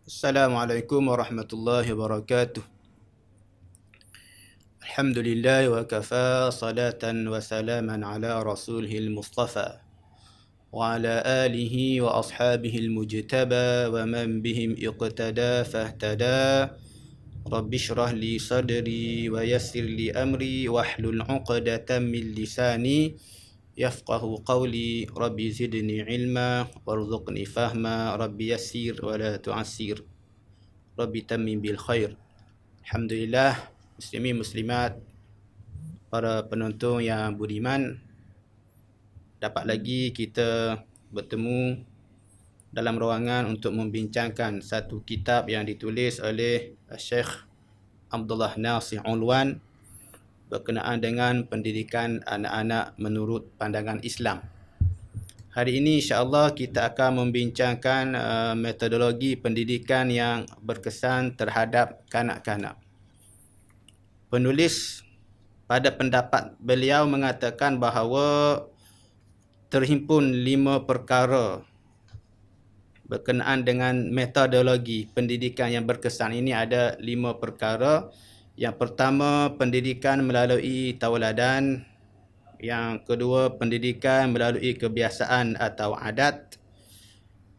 Assalamualaikum warahmatullahi wabarakatuh. Alhamdulillah wa kafa salatan wa salaman ala rasulihil mustafa wa ala alihi wa ashabihi mujtaba wa man bihim iqtada fahtada. Rabbi shrah li sadri wa yassir li amri wahlul 'uqdatam min lisani yafqahu qawli. Rabbi zidni ilma warzuqni fahma. Rabbi yassir wa la tu'assir. Rabbi tammim bil khair. Alhamdulillah, muslimin muslimat, para penonton yang budiman, dapat lagi kita bertemu dalam ruangan untuk membincangkan satu kitab yang ditulis oleh Syekh Abdullah Nasir Ulwan berkenaan dengan pendidikan anak-anak menurut pandangan Islam. Hari ini insya-Allah kita akan membincangkan metodologi pendidikan yang berkesan terhadap kanak-kanak. Penulis pada pendapat beliau mengatakan bahawa terhimpun 5 perkara berkenaan dengan metodologi pendidikan yang berkesan ini. Ada 5 perkara. Yang pertama, pendidikan melalui tauladan. Yang kedua, pendidikan melalui kebiasaan atau adat.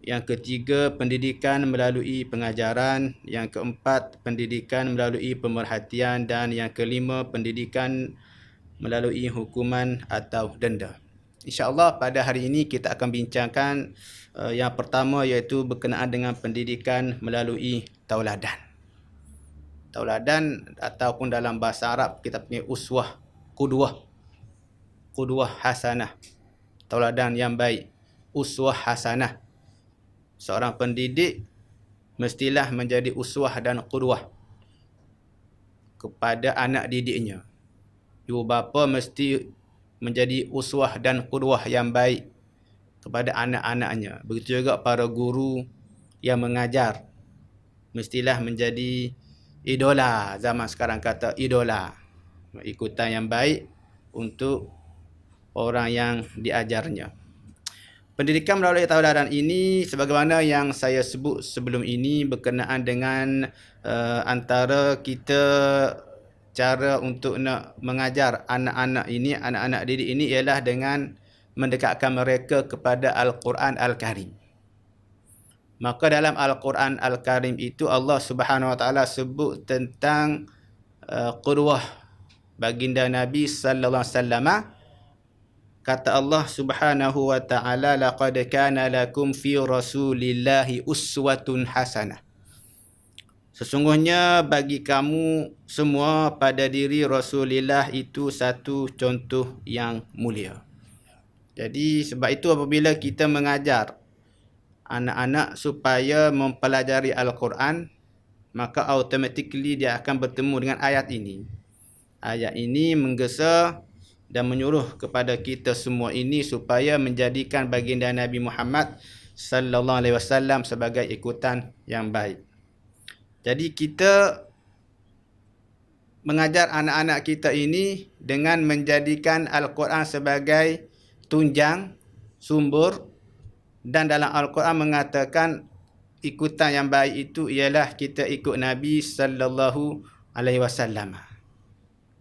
Yang ketiga, pendidikan melalui pengajaran. Yang keempat, pendidikan melalui pemerhatian. Dan yang kelima, pendidikan melalui hukuman atau denda. InsyaAllah pada hari ini kita akan bincangkan yang pertama, iaitu berkenaan dengan pendidikan melalui tauladan. Tauladan ataupun dalam bahasa Arab kita punya uswah, qudwah. Qudwah hasanah. Tauladan yang baik. Uswah hasanah. Seorang pendidik mestilah menjadi uswah dan qudwah kepada anak didiknya. Ibu bapa mesti menjadi uswah dan qudwah yang baik kepada anak-anaknya. Begitu juga para guru yang mengajar mestilah menjadi idola. Zaman sekarang kata idola. Ikutan yang baik untuk orang yang diajarnya. Pendidikan melalui tauladan ini, sebagaimana yang saya sebut sebelum ini, berkenaan dengan antara kita cara untuk nak mengajar anak-anak ini, anak-anak didik ini, ialah dengan mendekatkan mereka kepada Al-Quran Al-Karim. Maka dalam Al-Quran Al-Karim itu Allah Subhanahu Wa Taala sebut tentang qudwah baginda Nabi sallallahu alaihi wasallam. Kata Allah Subhanahu Wa Taala, laqad kana lakum fi rasulillahi uswatun hasanah. Sesungguhnya bagi kamu semua pada diri Rasulullah itu satu contoh yang mulia. Jadi sebab itu apabila kita mengajar anak-anak supaya mempelajari Al-Quran, maka automatically dia akan bertemu dengan ayat ini. Ayat ini menggesa dan menyuruh kepada kita semua ini supaya menjadikan baginda Nabi Muhammad sallallahu alaihi wasallam sebagai ikutan yang baik. Jadi kita mengajar anak-anak kita ini dengan menjadikan Al-Quran sebagai tunjang, sumber, dan dalam Al-Quran mengatakan ikutan yang baik itu ialah kita ikut Nabi sallallahu alaihi wasallam.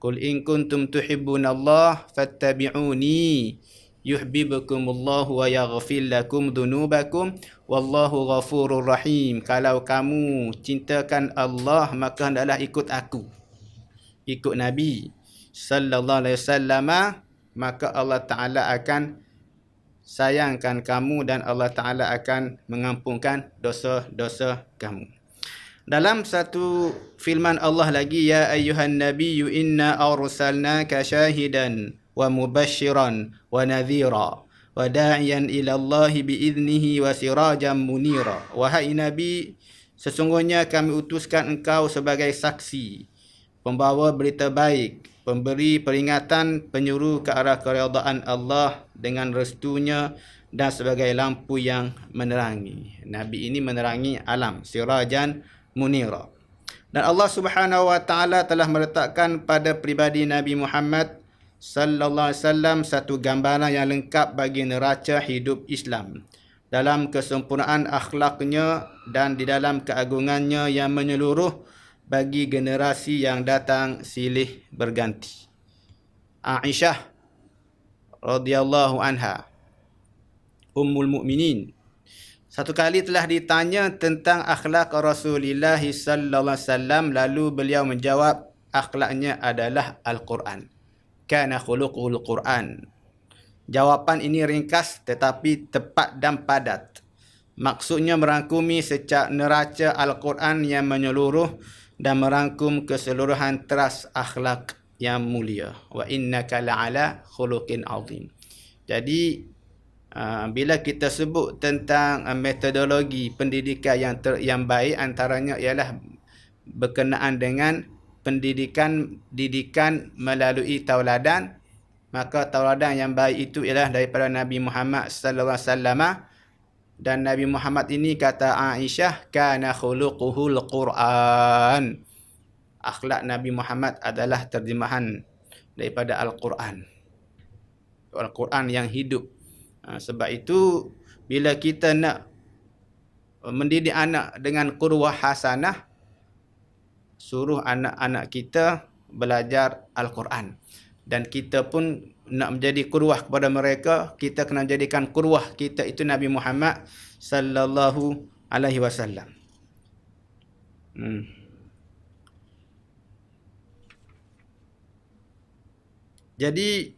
Qul in kuntum tuhibbunallah fattabi'uni yuhibbukumullah wa yaghfir lakum dhunubakum wallahu ghafurur rahim. Kalau kamu cintakan Allah, maka hendaklah ikut aku, ikut Nabi sallallahu alaihi wasallam, maka Allah Taala akan sayangkan kamu dan Allah Taala akan mengampunkan dosa-dosa kamu. Dalam satu firman Allah lagi, ya ayyuhan nabiyyu inna arsalnaka syahidan wa mubashiran wa nadhira wa da'iyan ila Allah biiznihi wa sirajan munira. Wahai Nabi, sesungguhnya kami utuskan engkau sebagai saksi, pembawa berita baik, pemberi peringatan, penyuruh ke arah keridaan Allah dengan restunya, dan sebagai lampu yang menerangi. Nabi ini menerangi alam, sirajan munira. Dan Allah Subhanahu Wa Taala telah meletakkan pada pribadi Nabi Muhammad sallallahu alaihi wasallam satu gambaran yang lengkap bagi neraca hidup Islam. dalam kesempurnaan akhlaknya dan di dalam keagungannya yang menyeluruh bagi generasi yang datang silih berganti. Aisyah radhiyallahu anha, Ummul Mukminin, satu kali telah ditanya tentang akhlak Rasulullah sallallahu alaihi wasallam, lalu beliau menjawab, akhlaknya adalah Al-Quran. Kana khuluqul Quran. Jawapan ini ringkas tetapi tepat dan padat. Maksudnya merangkumi secak neraca Al-Quran yang menyeluruh dan merangkum keseluruhan teras akhlak yang mulia. Wa innaka la'ala khuluqin azim. Jadi bila kita sebut tentang metodologi pendidikan yang baik, antaranya ialah berkenaan dengan didikan melalui tauladan, maka tauladan yang baik itu ialah daripada Nabi Muhammad sallallahu alaihi wasallam. Dan Nabi Muhammad ini, kata Aisyah, kana khuluquhul Quran. Akhlak Nabi Muhammad adalah terjemahan daripada Al-Quran. Al-Quran yang hidup. Sebab itu bila kita nak mendidik anak dengan qudwah hasanah, suruh anak-anak kita belajar Al-Quran. Dan kita pun nak menjadi qudwah kepada mereka, kita kena jadikan qudwah kita itu Nabi Muhammad sallallahu alaihi wasallam. Jadi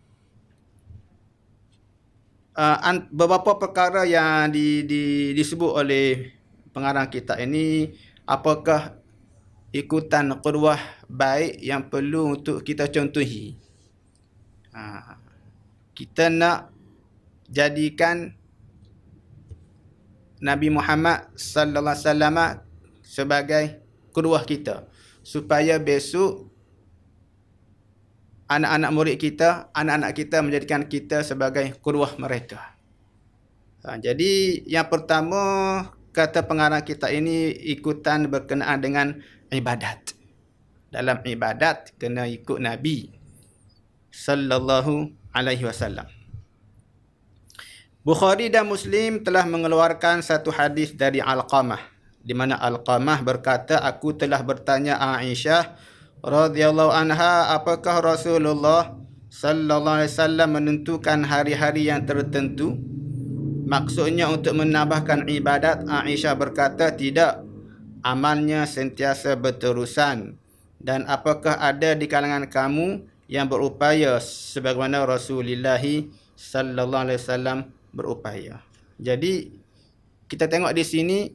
beberapa perkara yang disebut oleh pengarang kitab ini, apakah ikutan qudwah baik yang perlu untuk kita contohi. Kita nak jadikan Nabi Muhammad sallallahu alaihi wasallam sebagai qudwah kita, supaya besok anak-anak murid kita, anak-anak kita menjadikan kita sebagai qudwah mereka. Jadi yang pertama, kata pengarang kita ini, ikutan berkenaan dengan ibadat. Dalam ibadat kena ikut Nabi sallallahu alaihi wasallam. Bukhari dan Muslim telah mengeluarkan satu hadis dari Alqamah, di mana Alqamah berkata, aku telah bertanya Aisyah radhiyallahu anha, apakah Rasulullah sallallahu alaihi wasallam menentukan hari-hari yang tertentu, maksudnya untuk menambahkan ibadat? Aisyah berkata, tidak, amalnya sentiasa berterusan. Dan apakah ada di kalangan kamu yang berupaya sebagaimana Rasulullah sallallahu alaihi wasallam berupaya? Jadi kita tengok di sini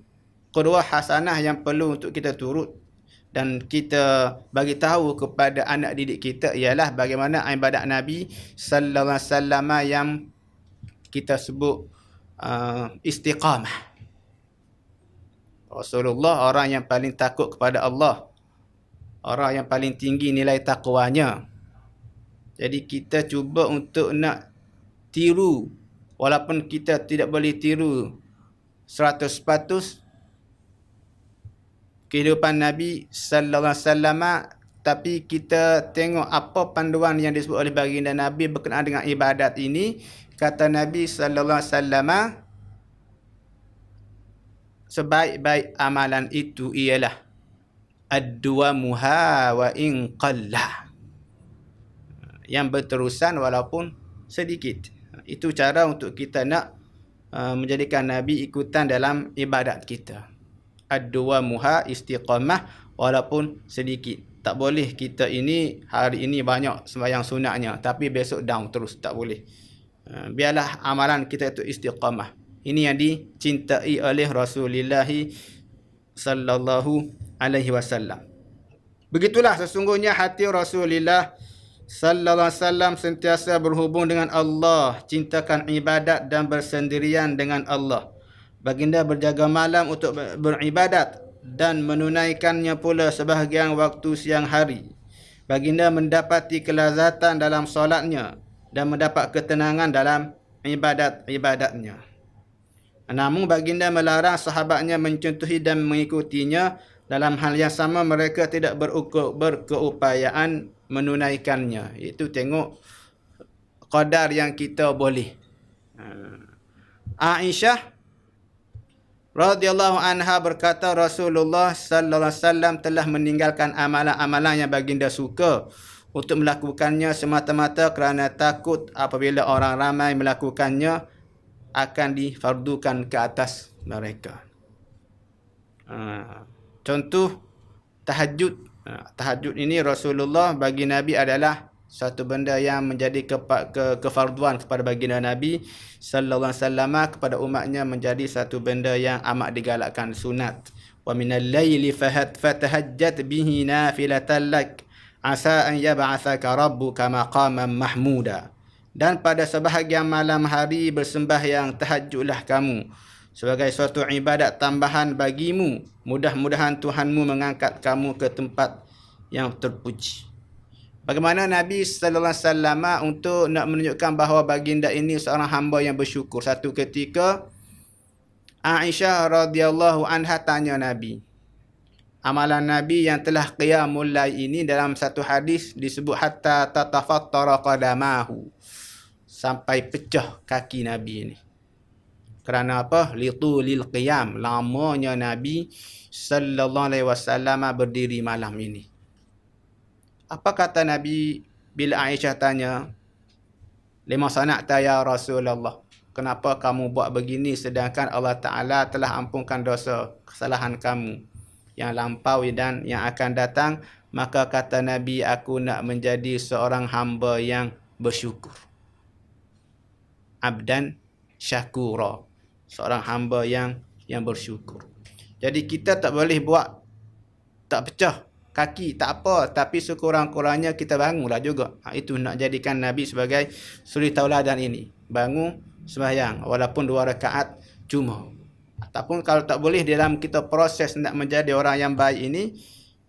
qudwah hasanah yang perlu untuk kita turut dan kita bagi tahu kepada anak didik kita ialah bagaimana ibadat Nabi sallallahu alaihi wasallam yang kita sebut istiqamah. Rasulullah orang yang paling takut kepada Allah, orang yang paling tinggi nilai takwanya. Jadi kita cuba untuk nak tiru, walaupun kita tidak boleh tiru 100% kehidupan Nabi sallallahu alaihi wasallam, tapi kita tengok apa panduan yang disebut oleh baginda Nabi berkenaan dengan ibadat ini. Kata Nabi sallallahu alaihi wasallam, sebaik-baik amalan itu ialah ad-duwamuha wa in qalla, yang berterusan walaupun sedikit. Itu cara untuk kita nak menjadikan Nabi ikutan dalam ibadat kita. Ad-duwamuha, istiqamah walaupun sedikit. Tak boleh kita ini hari ini banyak sembahyang sunatnya tapi besok down terus, tak boleh. Biarlah amalan kita itu istiqamah. Ini yang dicintai oleh Rasulullah sallallahu alaihi wasallam. Begitulah sesungguhnya hati Rasulullah sallallahu alaihi wasallam sentiasa berhubung dengan Allah, cintakan ibadat dan bersendirian dengan Allah. Baginda berjaga malam untuk beribadat dan menunaikannya pula sebahagian waktu siang hari. Baginda mendapati kelazatan dalam solatnya dan mendapat ketenangan dalam ibadat-ibadatnya. Namun baginda melarang sahabatnya mencontohi dan mengikutinya. Dalam hal yang sama mereka tidak berkeupayaan menunaikannya. Itu tengok qadar yang kita boleh. Aisyah radhiyallahu anha berkata Rasulullah sallallahu alaihi wasallam telah meninggalkan amalan-amalan yang baginda suka untuk melakukannya semata-mata kerana takut apabila orang ramai melakukannya akan difardukan ke atas mereka. Contoh tahajud. Tahajud ini Rasulullah bagi Nabi adalah satu benda yang menjadi kefarduan kepada baginda Nabi sallallahu alaihi wasallam, kepada umatnya menjadi satu benda yang amat digalakkan, sunat. Wa minal laili fatahajjat bihi nafilatan lak asa an yab'athaka rabbuka maqaman mahmuda. Dan pada sebahagian malam hari bersembahyang tahajudlah kamu sebagai suatu ibadat tambahan bagimu. Mudah-mudahan Tuhanmu mengangkat kamu ke tempat yang terpuji. Bagaimana Nabi sallallahu alaihi wasallam untuk nak menunjukkan bahawa baginda ini seorang hamba yang bersyukur. Satu ketika Aisyah radhiyallahu anha tanya Nabi. Amalan Nabi yang telah qiyamul lail ini dalam satu hadis disebut hatta tatafattara qadamahu, sampai pecah kaki Nabi ini. Kerana apa? Litulil qiyam, lamanya Nabi sallallahu alaihi wasallam berdiri malam ini. Apa kata Nabi bila Aisyah tanya, "Lima sana'ta ya Rasulullah?" Kenapa kamu buat begini sedangkan Allah Ta'ala telah ampunkan dosa kesalahan kamu yang lampau dan yang akan datang? Maka kata Nabi, aku nak menjadi seorang hamba yang bersyukur. Abdan syakura. Seorang hamba yang bersyukur. Jadi kita tak boleh buat tak pecah kaki, tak apa. Tapi sekurang-kurangnya kita bangunlah juga. Itu nak jadikan Nabi sebagai suri tauladan ini. Bangun sembahyang walaupun 2 rakaat cuma. Ataupun kalau tak boleh dalam kita proses nak menjadi orang yang baik ini,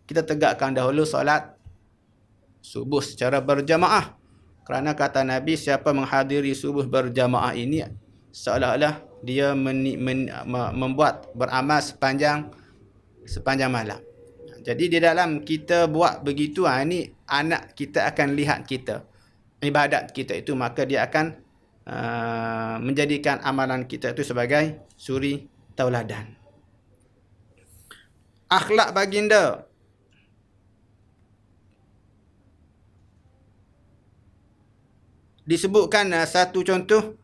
kita tegakkan dahulu solat subuh secara berjamaah. Kerana kata Nabi, siapa menghadiri subuh berjamaah ini seolah-olah dia membuat beramal sepanjang malam. Jadi di dalam kita buat begitu, ini anak kita akan lihat kita, ibadat kita itu, maka dia akan menjadikan amalan kita itu sebagai suri tauladan. Akhlak baginda. Disebutkan satu contoh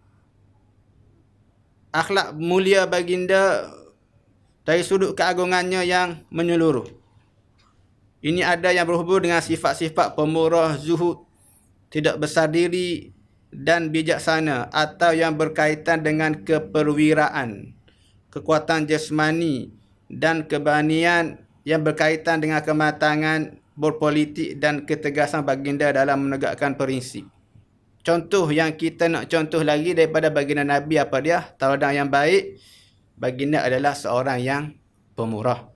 akhlak mulia baginda dari sudut keagungannya yang menyeluruh. Ini ada yang berhubung dengan sifat-sifat pemurah, zuhud, tidak besar diri dan bijaksana, atau yang berkaitan dengan keperwiraan, kekuatan jasmani dan keberanian yang berkaitan dengan kematangan berpolitik dan ketegasan baginda dalam menegakkan prinsip. Contoh yang kita nak contoh lagi daripada baginda Nabi apa dia? Tauladan yang baik. Baginda adalah seorang yang pemurah.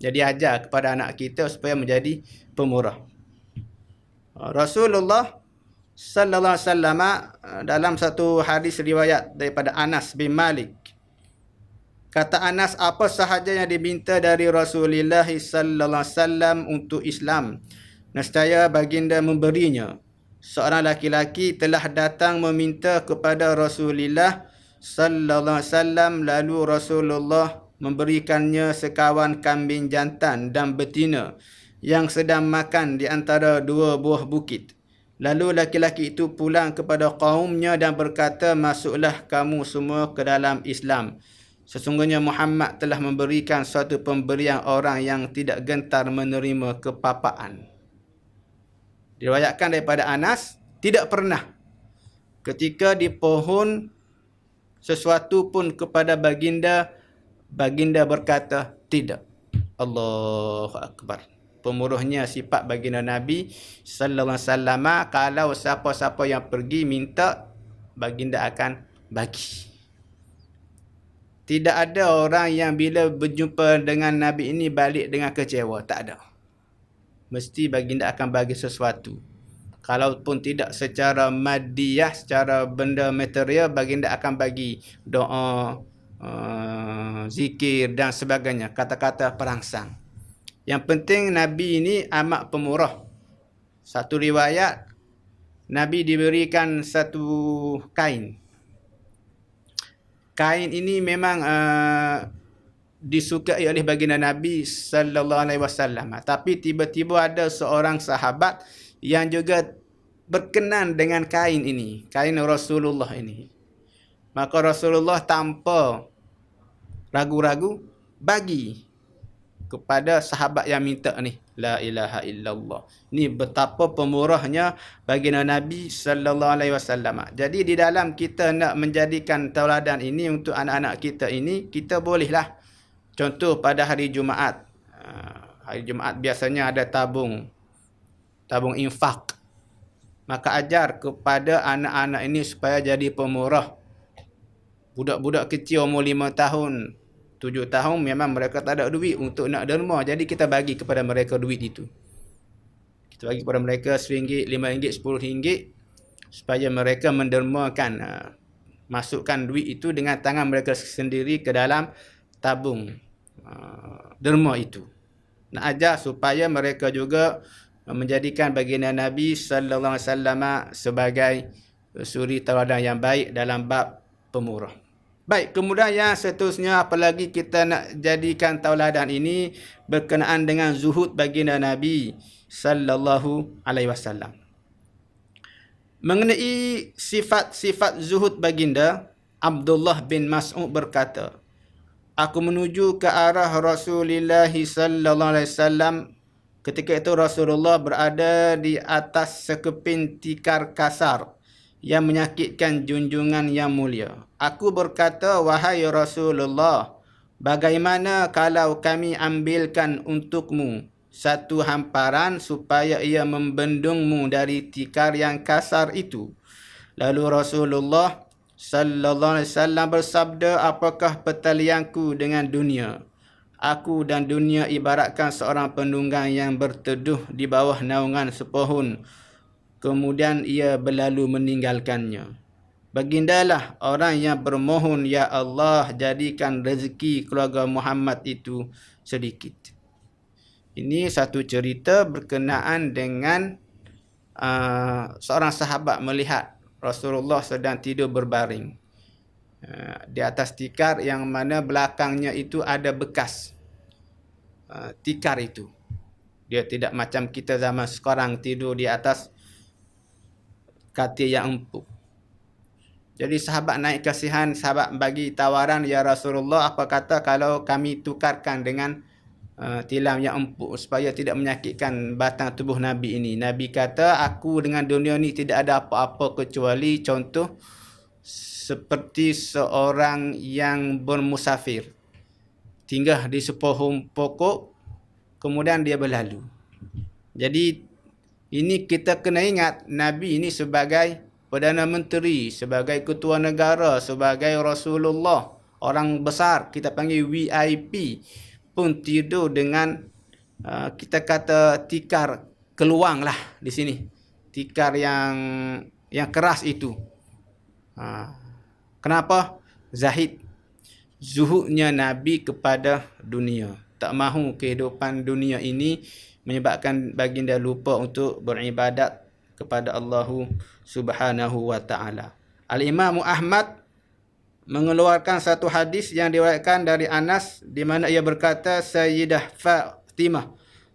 Jadi ajar kepada anak kita supaya menjadi pemurah. Rasulullah sallallahu alaihi wasallam dalam satu hadis riwayat daripada Anas bin Malik. Kata Anas, apa sahaja yang diminta dari Rasulullah sallallahu alaihi wasallam untuk Islam, nescaya baginda memberinya. Seorang laki-laki telah datang meminta kepada Rasulullah sallallahu alaihi wasallam, lalu Rasulullah memberikannya sekawan kambing jantan dan betina yang sedang makan di antara 2 buah bukit. Lalu laki-laki itu pulang kepada kaumnya dan berkata, masuklah kamu semua ke dalam Islam. Sesungguhnya Muhammad telah memberikan suatu pemberian orang yang tidak gentar menerima kepapaan. Diriwayatkan daripada Anas, tidak pernah ketika dipohon sesuatu pun kepada baginda, baginda berkata tidak. Allahu Akbar. Pemurahnya sifat baginda Nabi sallallahu alaihi wasallam. Kalau siapa-siapa yang pergi minta, baginda akan bagi. Tidak ada orang yang bila berjumpa dengan Nabi ini balik dengan kecewa. Tak ada. Mesti baginda akan bagi sesuatu. Kalaupun tidak secara madiyah, secara benda material, baginda akan bagi doa, zikir dan sebagainya, kata-kata perangsang. Yang penting Nabi ini amat pemurah. Satu riwayat, Nabi diberikan satu kain. Kain ini memang disukai oleh baginda Nabi sallallahu alaihi wasallam. Tapi tiba-tiba ada seorang sahabat yang juga berkenan dengan kain ini, kain Rasulullah ini. Maka Rasulullah tanpa ragu-ragu bagi kepada sahabat yang minta ni. La ilaha illallah. Ni betapa pemurahnya baginda Nabi sallallahu alaihi wasallam. Jadi di dalam kita nak menjadikan tauladan ini untuk anak-anak kita ini, kita bolehlah contoh pada hari Jumaat. Hari Jumaat biasanya ada tabung infak. Maka ajar kepada anak-anak ini supaya jadi pemurah. Budak-budak kecil umur 5 tahun, 7 tahun memang mereka tak ada duit untuk nak derma. Jadi kita bagi kepada mereka duit itu. Kita bagi kepada mereka RM1, RM5, RM10 supaya mereka mendermakan, masukkan duit itu dengan tangan mereka sendiri ke dalam tabung derma itu. Nak ajar supaya mereka juga menjadikan baginda Nabi sallallahu alaihi wasallam sebagai suri tauladan yang baik dalam bab pemurah. Baik, kemudian yang seterusnya, apalagi kita nak jadikan tauladan ini berkenaan dengan zuhud baginda Nabi sallallahu alaihi wasallam. Mengenai sifat-sifat zuhud baginda, Abdullah bin Mas'ud berkata, aku menuju ke arah Rasulullah sallallahu alaihi wasallam. Ketika itu Rasulullah berada di atas sekeping tikar kasar yang menyakitkan junjungan yang mulia. Aku berkata, wahai Rasulullah, bagaimana kalau kami ambilkan untukmu satu hamparan supaya ia membendungmu dari tikar yang kasar itu? Lalu Rasulullah sallallahu alaihi wasallam bersabda, apakah pertalianku dengan dunia? Aku dan dunia ibaratkan seorang penunggang yang berteduh di bawah naungan sepohon. Kemudian ia berlalu meninggalkannya. Bagindalah orang yang bermohon, ya Allah, jadikan rezeki keluarga Muhammad itu sedikit. Ini satu cerita berkenaan dengan seorang sahabat melihat Rasulullah sedang tidur berbaring di atas tikar yang mana belakangnya itu ada bekas tikar itu. Dia tidak macam kita zaman sekarang tidur di atas katil yang empuk. Jadi sahabat naik kasihan, sahabat bagi tawaran, ya Rasulullah, apa kata kalau kami tukarkan dengan tilam yang empuk supaya tidak menyakitkan batang tubuh Nabi ini. Nabi kata, aku dengan dunia ni tidak ada apa-apa kecuali contoh seperti seorang yang bermusafir, tinggal di sepohon pokok, kemudian dia berlalu. Jadi ini kita kena ingat, Nabi ini sebagai Perdana Menteri, sebagai Ketua Negara, sebagai Rasulullah, orang besar, kita panggil VIP, pun tidur dengan kita kata tikar keluang lah di sini. Tikar yang keras itu. Kenapa? Zahid. Zuhudnya Nabi kepada dunia. Tak mahu kehidupan dunia ini menyebabkan baginda lupa untuk beribadat kepada Allah Subhanahu wa taala. Al-Imam Ahmad mengeluarkan satu hadis yang diriwayatkan dari Anas di mana ia berkata, Sayyidah Fatimah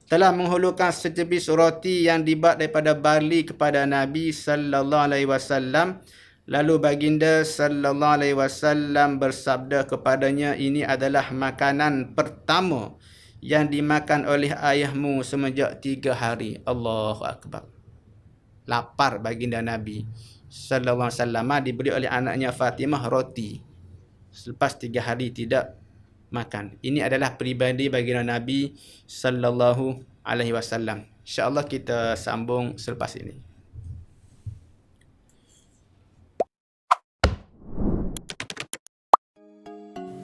telah menghulurkan secebis roti yang dibuat daripada barli kepada Nabi sallallahu alaihi wasallam. Lalu baginda sallallahu alaihi wasallam bersabda kepadanya, ini adalah makanan pertama yang dimakan oleh ayahmu semenjak 3 hari. Allahu Akbar. Lapar baginda Nabi sallallahu alaihi wasallam diberi oleh anaknya Fatimah roti. Selepas 3 hari tidak makan. Ini adalah peribadi baginda Nabi sallallahu alaihi wasallam. Insya-Allah kita sambung selepas ini.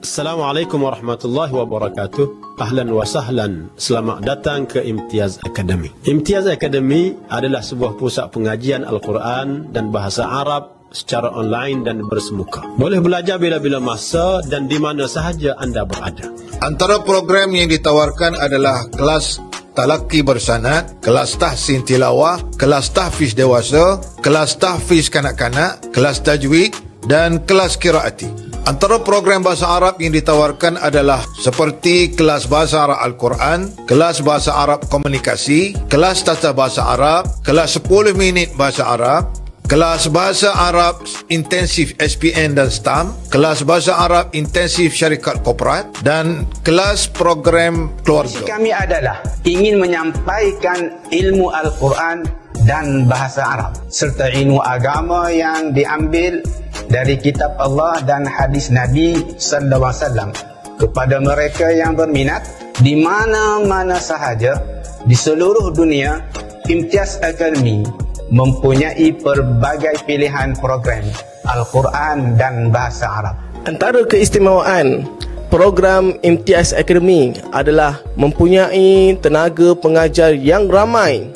Assalamualaikum warahmatullahi wabarakatuh. Ahlan wa sahlan. Selamat datang ke Imtiaz Academy. Imtiaz Academy adalah sebuah pusat pengajian Al-Quran dan bahasa Arab secara online dan bersemuka. Boleh belajar bila-bila masa dan di mana sahaja anda berada. Antara program yang ditawarkan adalah kelas talaqi bersanad, kelas tahsin tilawah, kelas tahfiz dewasa, kelas tahfiz kanak-kanak, kelas tajwid dan kelas qiraati. Antara program bahasa Arab yang ditawarkan adalah seperti kelas bahasa Arab Al-Quran, kelas bahasa Arab komunikasi, kelas tata bahasa Arab, kelas 10 minit bahasa Arab, kelas bahasa Arab intensif SPN dan STAM, kelas bahasa Arab intensif syarikat korporat, dan kelas program keluarga. Kami adalah ingin menyampaikan ilmu Al-Quran dan bahasa Arab serta ilmu agama yang diambil dari kitab Allah dan hadis Nabi sallallahu alaihi wasallam kepada mereka yang berminat di mana-mana sahaja di seluruh dunia. Imtiaz Academy mempunyai pelbagai pilihan program Al-Quran dan bahasa Arab. Antara keistimewaan program Imtiaz Academy adalah mempunyai tenaga pengajar yang ramai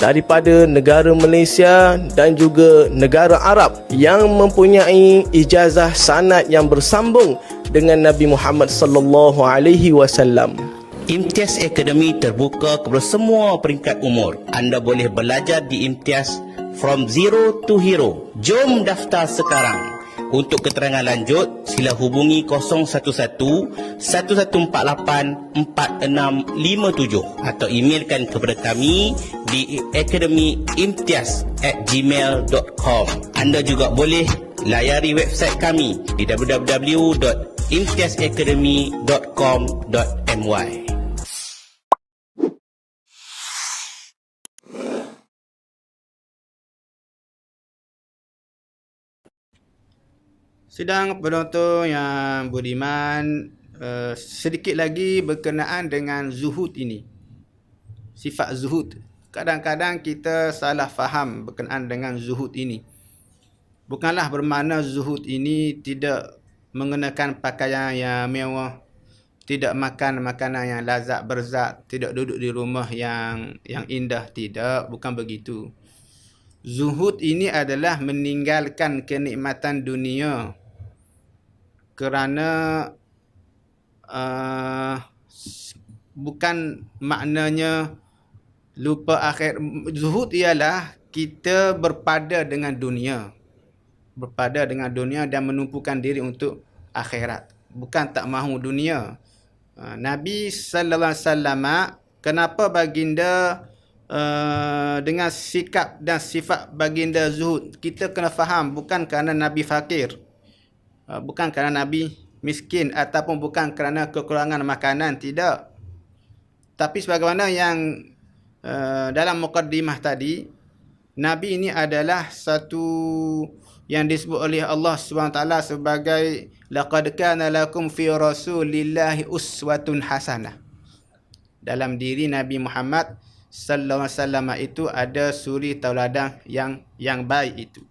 daripada negara Malaysia dan juga negara Arab yang mempunyai ijazah sanad yang bersambung dengan Nabi Muhammad sallallahu alaihi wasallam. Imtiaz Academy terbuka kepada semua peringkat umur. Anda boleh belajar di Imtiaz from zero to hero. Jom daftar sekarang. Untuk keterangan lanjut, sila hubungi 011-148-4657 atau emailkan kepada kami di academyimtiaz@gmail.com. Anda juga boleh layari website kami di www.imtiazacademy.com.my. Sidang penonton yang budiman, sedikit lagi berkenaan dengan zuhud ini. Sifat zuhud. Kadang-kadang kita salah faham berkenaan dengan zuhud ini. Bukanlah bermakna zuhud ini tidak mengenakan pakaian yang mewah, tidak makan makanan yang lazat berzat, tidak duduk di rumah yang indah. Tidak, bukan begitu. Zuhud ini adalah meninggalkan kenikmatan dunia kerana bukan maknanya lupa akhir. Zuhud ialah kita berpada dengan dunia. Berpada dengan dunia dan menumpukan diri untuk akhirat. Bukan tak mahu dunia. Nabi sallallahu alaihi wasallam, kenapa baginda dengan sikap dan sifat baginda zuhud? Kita kena faham, bukan kerana Nabi fakir. Bukan kerana Nabi miskin ataupun bukan kerana kekurangan makanan, tidak. Tapi sebagaimana yang dalam muqaddimah tadi, Nabi ini adalah satu yang disebut oleh Allah SWT sebagai laqad kana lakum fi rasulillahi uswatun hasanah. Dalam diri Nabi Muhammad sallallahu alaihi wasallam itu ada suri tauladan yang baik itu.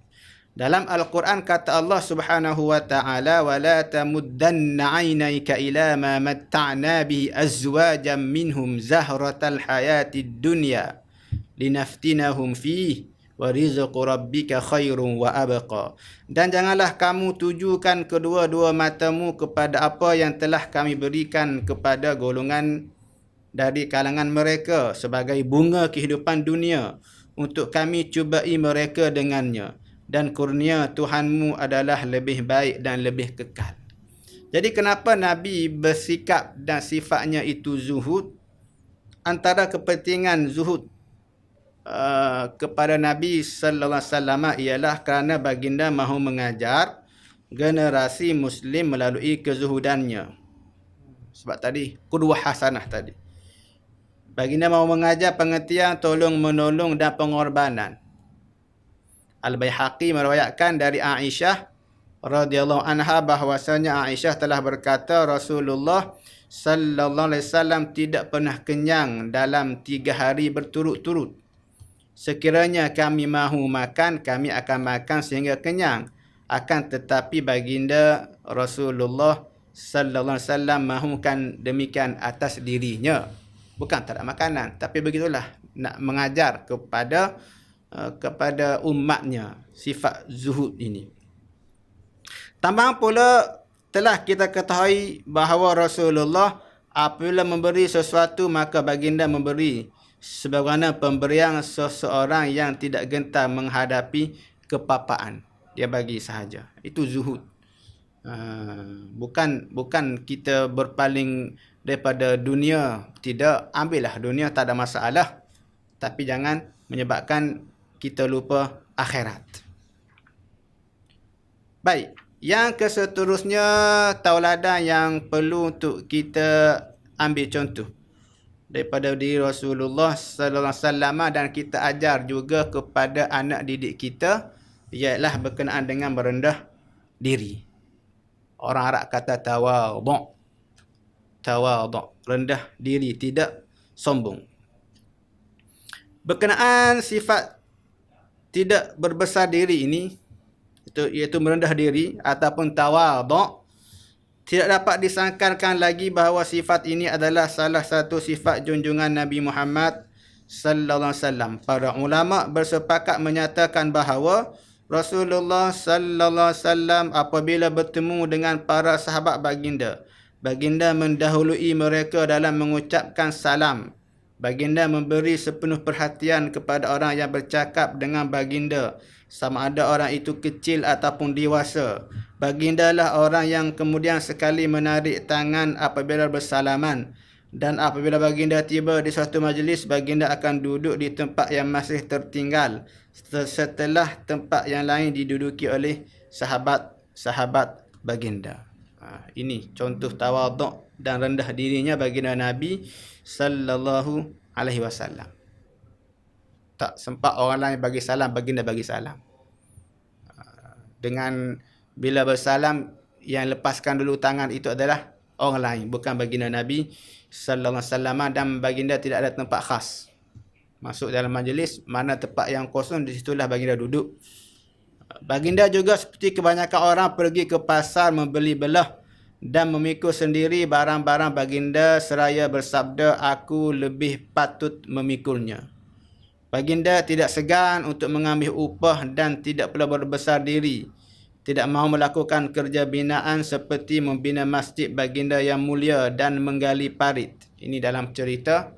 Dalam Al-Quran kata Allah Subhanahu wa taala, wala tamuddanna 'ainaika ila ma matta'na bi azwajan minhum zahratal hayatid dunya linaftinahum fihi wa rizqu rabbika khairun wa abqa. Dan janganlah kamu tujukan kedua-dua matamu kepada apa yang telah kami berikan kepada golongan dari kalangan mereka sebagai bunga kehidupan dunia untuk kami cubai mereka dengannya, dan kurnia Tuhanmu adalah lebih baik dan lebih kekal. Jadi kenapa Nabi bersikap dan sifatnya itu zuhud? Antara kepentingan zuhud kepada Nabi sallallahu alaihi wasallam ialah kerana baginda mahu mengajar generasi muslim melalui kezuhudannya. Sebab tadi qudwah hasanah tadi. Baginda mahu mengajar pengertian tolong menolong dan pengorbanan. Al-Baihaqi meriwayatkan dari Aisyah radhiyallahu anha bahwasanya Aisyah telah berkata Rasulullah sallallahu alaihi wasallam tidak pernah kenyang dalam 3 hari berturut-turut. Sekiranya kami mahu makan, kami akan makan sehingga kenyang. Akan tetapi baginda Rasulullah sallallahu alaihi wasallam mahukan demikian atas dirinya. Bukan tak ada makanan, tapi begitulah nak mengajar kepada umatnya sifat zuhud ini. Tambahan pula telah kita ketahui bahawa Rasulullah apabila memberi sesuatu maka baginda memberi sebagaimana pemberian seseorang yang tidak gentar menghadapi kepapaan. Dia bagi sahaja. Itu zuhud. Bukan kita berpaling daripada dunia. Tidak, ambillah dunia, tak ada masalah. Tapi jangan menyebabkan kita lupa akhirat. Baik, yang keseterusnya tauladan yang perlu untuk kita ambil contoh daripada diri Rasulullah sallallahu alaihi wasallam dan kita ajar juga kepada anak didik kita, ialah berkenaan dengan merendah diri. Orang Arab kata tawadhu'. Tawadhu', rendah diri, tidak sombong. Berkenaan sifat tidak berbesar diri ini, iaitu merendah diri ataupun tawadhu', tidak dapat disangkalkan lagi bahawa sifat ini adalah salah satu sifat junjungan Nabi Muhammad sallallahu alaihi wasallam. Para ulama bersepakat menyatakan bahawa Rasulullah sallallahu alaihi wasallam apabila bertemu dengan para sahabat baginda, baginda mendahului mereka dalam mengucapkan salam. Baginda memberi sepenuh perhatian kepada orang yang bercakap dengan baginda, sama ada orang itu kecil ataupun dewasa. Baginda lah orang yang kemudian sekali menarik tangan apabila bersalaman. Dan apabila baginda tiba di suatu majlis, baginda akan duduk di tempat yang masih tertinggal setelah tempat yang lain diduduki oleh sahabat-sahabat baginda. Ini contoh tawaduk dan rendah dirinya baginda Nabi sallallahu alaihi wasallam. Tak sempat orang lain bagi salam, baginda bagi salam. Dengan bila bersalam, yang lepaskan dulu tangan itu adalah orang lain, bukan baginda Nabi sallallahu alaihi wasallam, dan baginda tidak ada tempat khas. Masuk dalam majlis, mana tempat yang kosong, di situlah baginda duduk. Baginda juga seperti kebanyakan orang pergi ke pasar membeli belah dan memikul sendiri barang-barang baginda seraya bersabda, aku lebih patut memikulnya. Baginda tidak segan untuk mengambil upah dan tidak pula berbesar diri. Tidak mahu melakukan kerja binaan seperti membina masjid baginda yang mulia dan menggali parit. Ini dalam cerita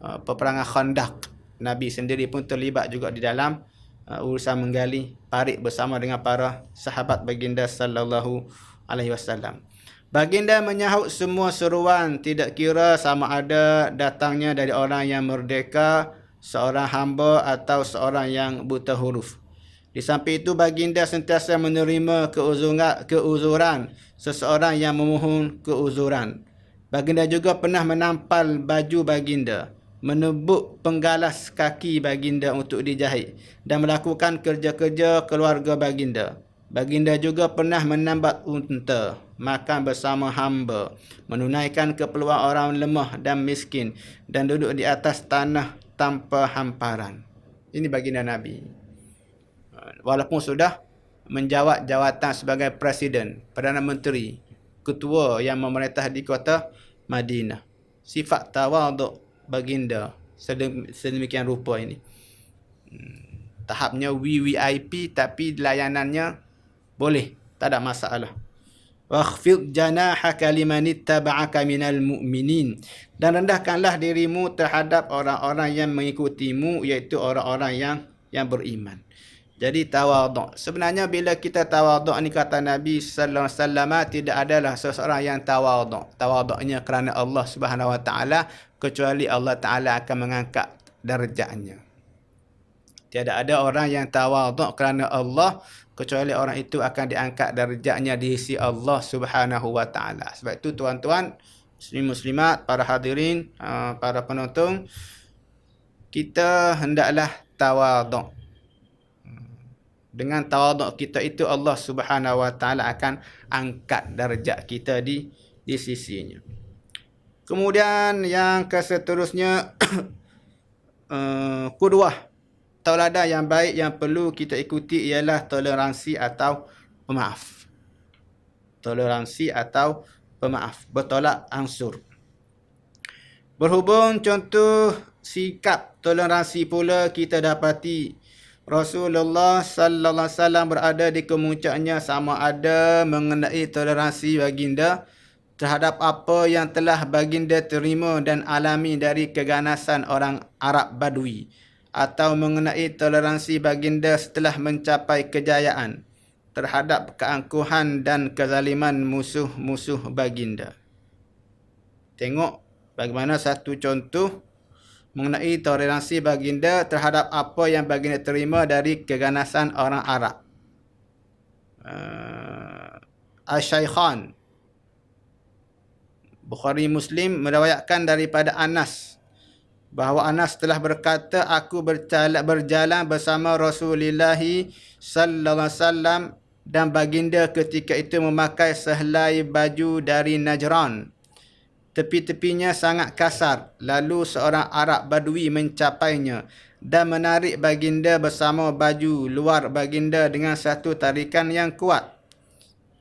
peperangan Khandaq. Nabi sendiri pun terlibat juga di dalam urusan menggali parit bersama dengan para sahabat baginda sallallahu alaihi wasallam. Baginda menyahut semua seruan, tidak kira sama ada datangnya dari orang yang merdeka, seorang hamba atau seorang yang buta huruf. Di samping itu, baginda sentiasa menerima keuzuran seseorang yang memohon keuzuran. Baginda juga pernah menampal baju baginda, menebuk penggalas kaki baginda untuk dijahit dan melakukan kerja-kerja keluarga baginda. Baginda juga pernah menambat unta, makan bersama hamba, menunaikan keperluan orang lemah dan miskin dan duduk di atas tanah tanpa hamparan. Ini baginda Nabi. Walaupun sudah menjawat jawatan sebagai Presiden, Perdana Menteri, ketua yang memerintah di kota Madinah. Sifat tawaduk baginda sedemikian rupa ini. Tahapnya VVIP tapi layanannya boleh, tak ada masalah. Wakhfid janahaka liman ittaba'aka minal mu'minin. Dan rendahkanlah dirimu terhadap orang-orang yang mengikutimu, iaitu orang-orang yang beriman. Jadi tawaduk. Sebenarnya bila kita tawaduk ni kata Nabi sallallahu alaihi wasallam, tidak adalah seseorang yang tawaduk. Tawaduknya kerana Allah Subhanahu wa taala, kecuali Allah taala akan mengangkat darjatnya. Tiada ada orang yang tawaduk kerana Allah kecuali orang itu akan diangkat darjatnya di sisi Allah Subhanahu wa taala. Sebab itu tuan-tuan, muslim-muslimat, para hadirin, para penonton, kita hendaklah tawaduk. Dengan tawaduk kita itu, Allah Subhanahu wa taala akan angkat darjat kita di sisinya. Kemudian yang keseterusnya qudwah, tauladan yang baik yang perlu kita ikuti ialah toleransi atau pemaaf. Toleransi atau pemaaf, bertolak ansur. Berhubung contoh sikap toleransi pula, kita dapati Rasulullah sallallahu alaihi wasallam berada di kemuncaknya sama ada mengenai toleransi baginda terhadap apa yang telah baginda terima dan alami dari keganasan orang Arab Badui, atau mengenai toleransi baginda setelah mencapai kejayaan. terhadap keangkuhan dan kezaliman musuh-musuh baginda. Tengok bagaimana satu contoh mengenai toleransi baginda terhadap apa yang baginda terima dari keganasan orang Arab. Al-Shaykhan Bukhari Muslim meriwayatkan daripada Anas bahawa Anas telah berkata, aku berjalan bersama Rasulullah sallallahu alaihi wasallam dan baginda ketika itu memakai sehelai baju dari Najran. Tepi-tepinya sangat kasar. Lalu seorang Arab Badui mencapainya dan menarik baginda bersama baju luar baginda dengan satu tarikan yang kuat.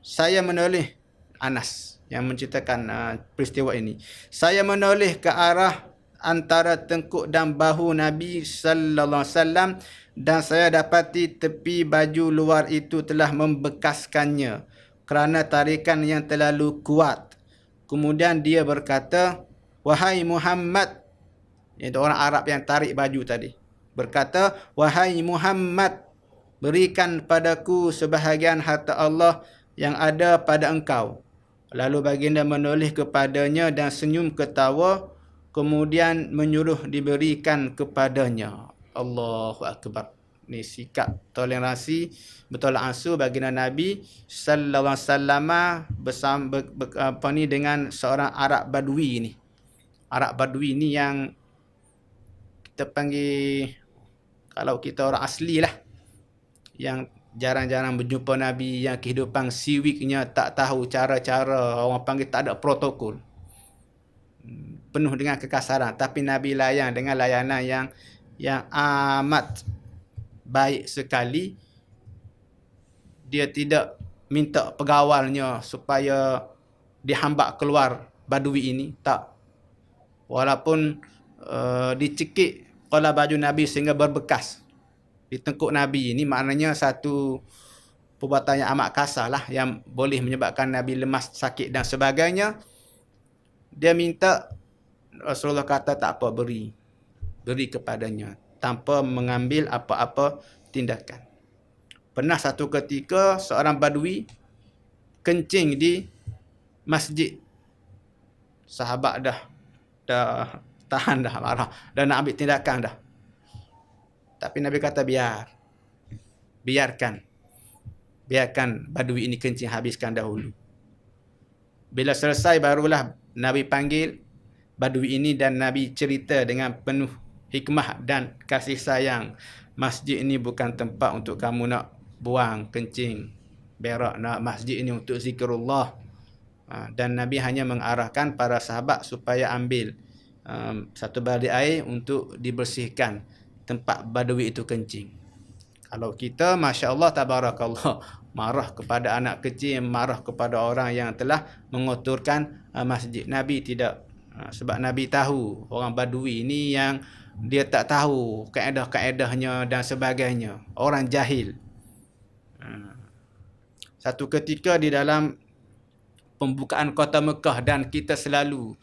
Saya menoleh, Anas yang menceritakan peristiwa ini. Saya menoleh ke arah antara tengkuk dan bahu Nabi sallallahu alaihi wasallam dan saya dapati tepi baju luar itu telah membekaskannya kerana tarikan yang terlalu kuat. Kemudian dia berkata, wahai Muhammad, iaitu orang Arab yang tarik baju tadi, berkata, wahai Muhammad, berikan padaku sebahagian harta Allah yang ada pada engkau. Lalu baginda menoleh kepadanya dan senyum ketawa, kemudian menyuruh diberikan kepadanya. Allahu Akbar. Ini sikap toleransi bertolak ansur baginda Nabi sallallahu alaihi wasallam bersama dengan seorang Arab Badui ni. Arab Badui ni yang kita panggil, kalau kita orang asli lah, yang jarang-jarang berjumpa Nabi, yang kehidupan siwiknya tak tahu cara-cara, orang panggil tak ada protokol, penuh dengan kekasaran, tapi Nabi layan dengan layanan yang amat baik sekali. Dia tidak minta pegawalnya supaya dihambak keluar Badui ini, tak. Walaupun dicekik kepala baju Nabi sehingga berbekas di tengkuk Nabi ini, maknanya satu perbuatan yang amat kasar lah, yang boleh menyebabkan Nabi lemas, sakit dan sebagainya. Dia minta, Rasulullah kata tak apa, beri kepadanya tanpa mengambil apa-apa tindakan. Pernah satu ketika seorang Badui kencing di masjid. Sahabat dah tahan dah, marah, dah nak ambil tindakan dah. Tapi Nabi kata biarkan Badui ini kencing, habiskan dahulu. Bila selesai barulah Nabi panggil Badui ini dan Nabi cerita dengan penuh hikmah dan kasih sayang, masjid ini bukan tempat untuk kamu nak buang kencing berak, nak masjid ini untuk zikrullah. Dan Nabi hanya mengarahkan para sahabat supaya ambil satu balai air untuk dibersihkan tempat Badui itu kencing. Kalau kita, Masya Allah, Tabarakallah, marah kepada anak kecil, marah kepada orang yang telah mengotorkan masjid. Nabi tidak. Sebab Nabi tahu orang Badui ini yang dia tak tahu kaedah-kaedahnya dan sebagainya. Orang jahil. Satu ketika di dalam pembukaan kota Mekah, dan kita selalu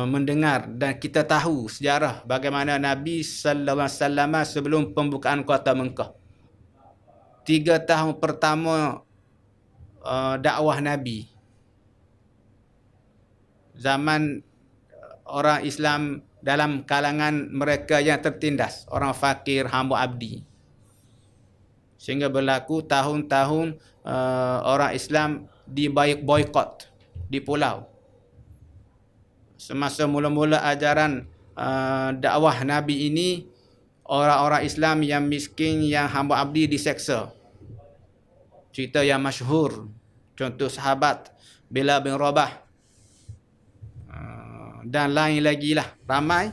mendengar dan kita tahu sejarah bagaimana Nabi sallallahu alaihi wasallam sebelum pembukaan kota Mekah, 3 tahun pertama dakwah Nabi, zaman orang Islam dalam kalangan mereka yang tertindas, orang fakir, hamba abdi, sehingga berlaku tahun-tahun orang Islam boykot di pulau. Semasa mula-mula ajaran dakwah Nabi ini, orang-orang Islam yang miskin, yang hamba abdi diseksa. Cerita yang masyhur, contoh sahabat Bilal bin Rabah dan lain lagi lah, ramai.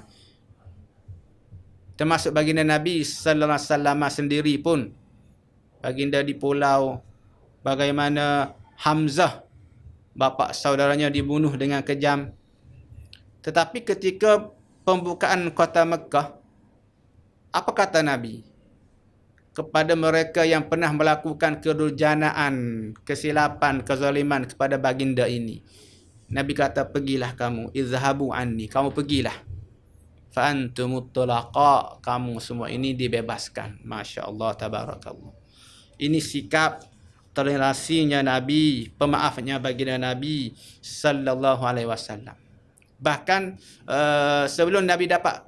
Termasuk baginda Nabi sallallahu alaihi wasallam sendiri pun, baginda di pulau, bagaimana Hamzah, bapa saudaranya, dibunuh dengan kejam. Tetapi ketika pembukaan kota Mekah, apa kata Nabi kepada mereka yang pernah melakukan kedurjanaan, kesilapan, kezaliman kepada baginda ini? Nabi kata, pergilah kamu, izhabu anni, kamu pergilah. Fa antumut tulaqa, kamu semua ini dibebaskan. Masya Allah, tabarakallah. Ini sikap toleransinya Nabi, pemaafnya baginda Nabi sallallahu alaihi wasallam. Bahkan sebelum Nabi dapat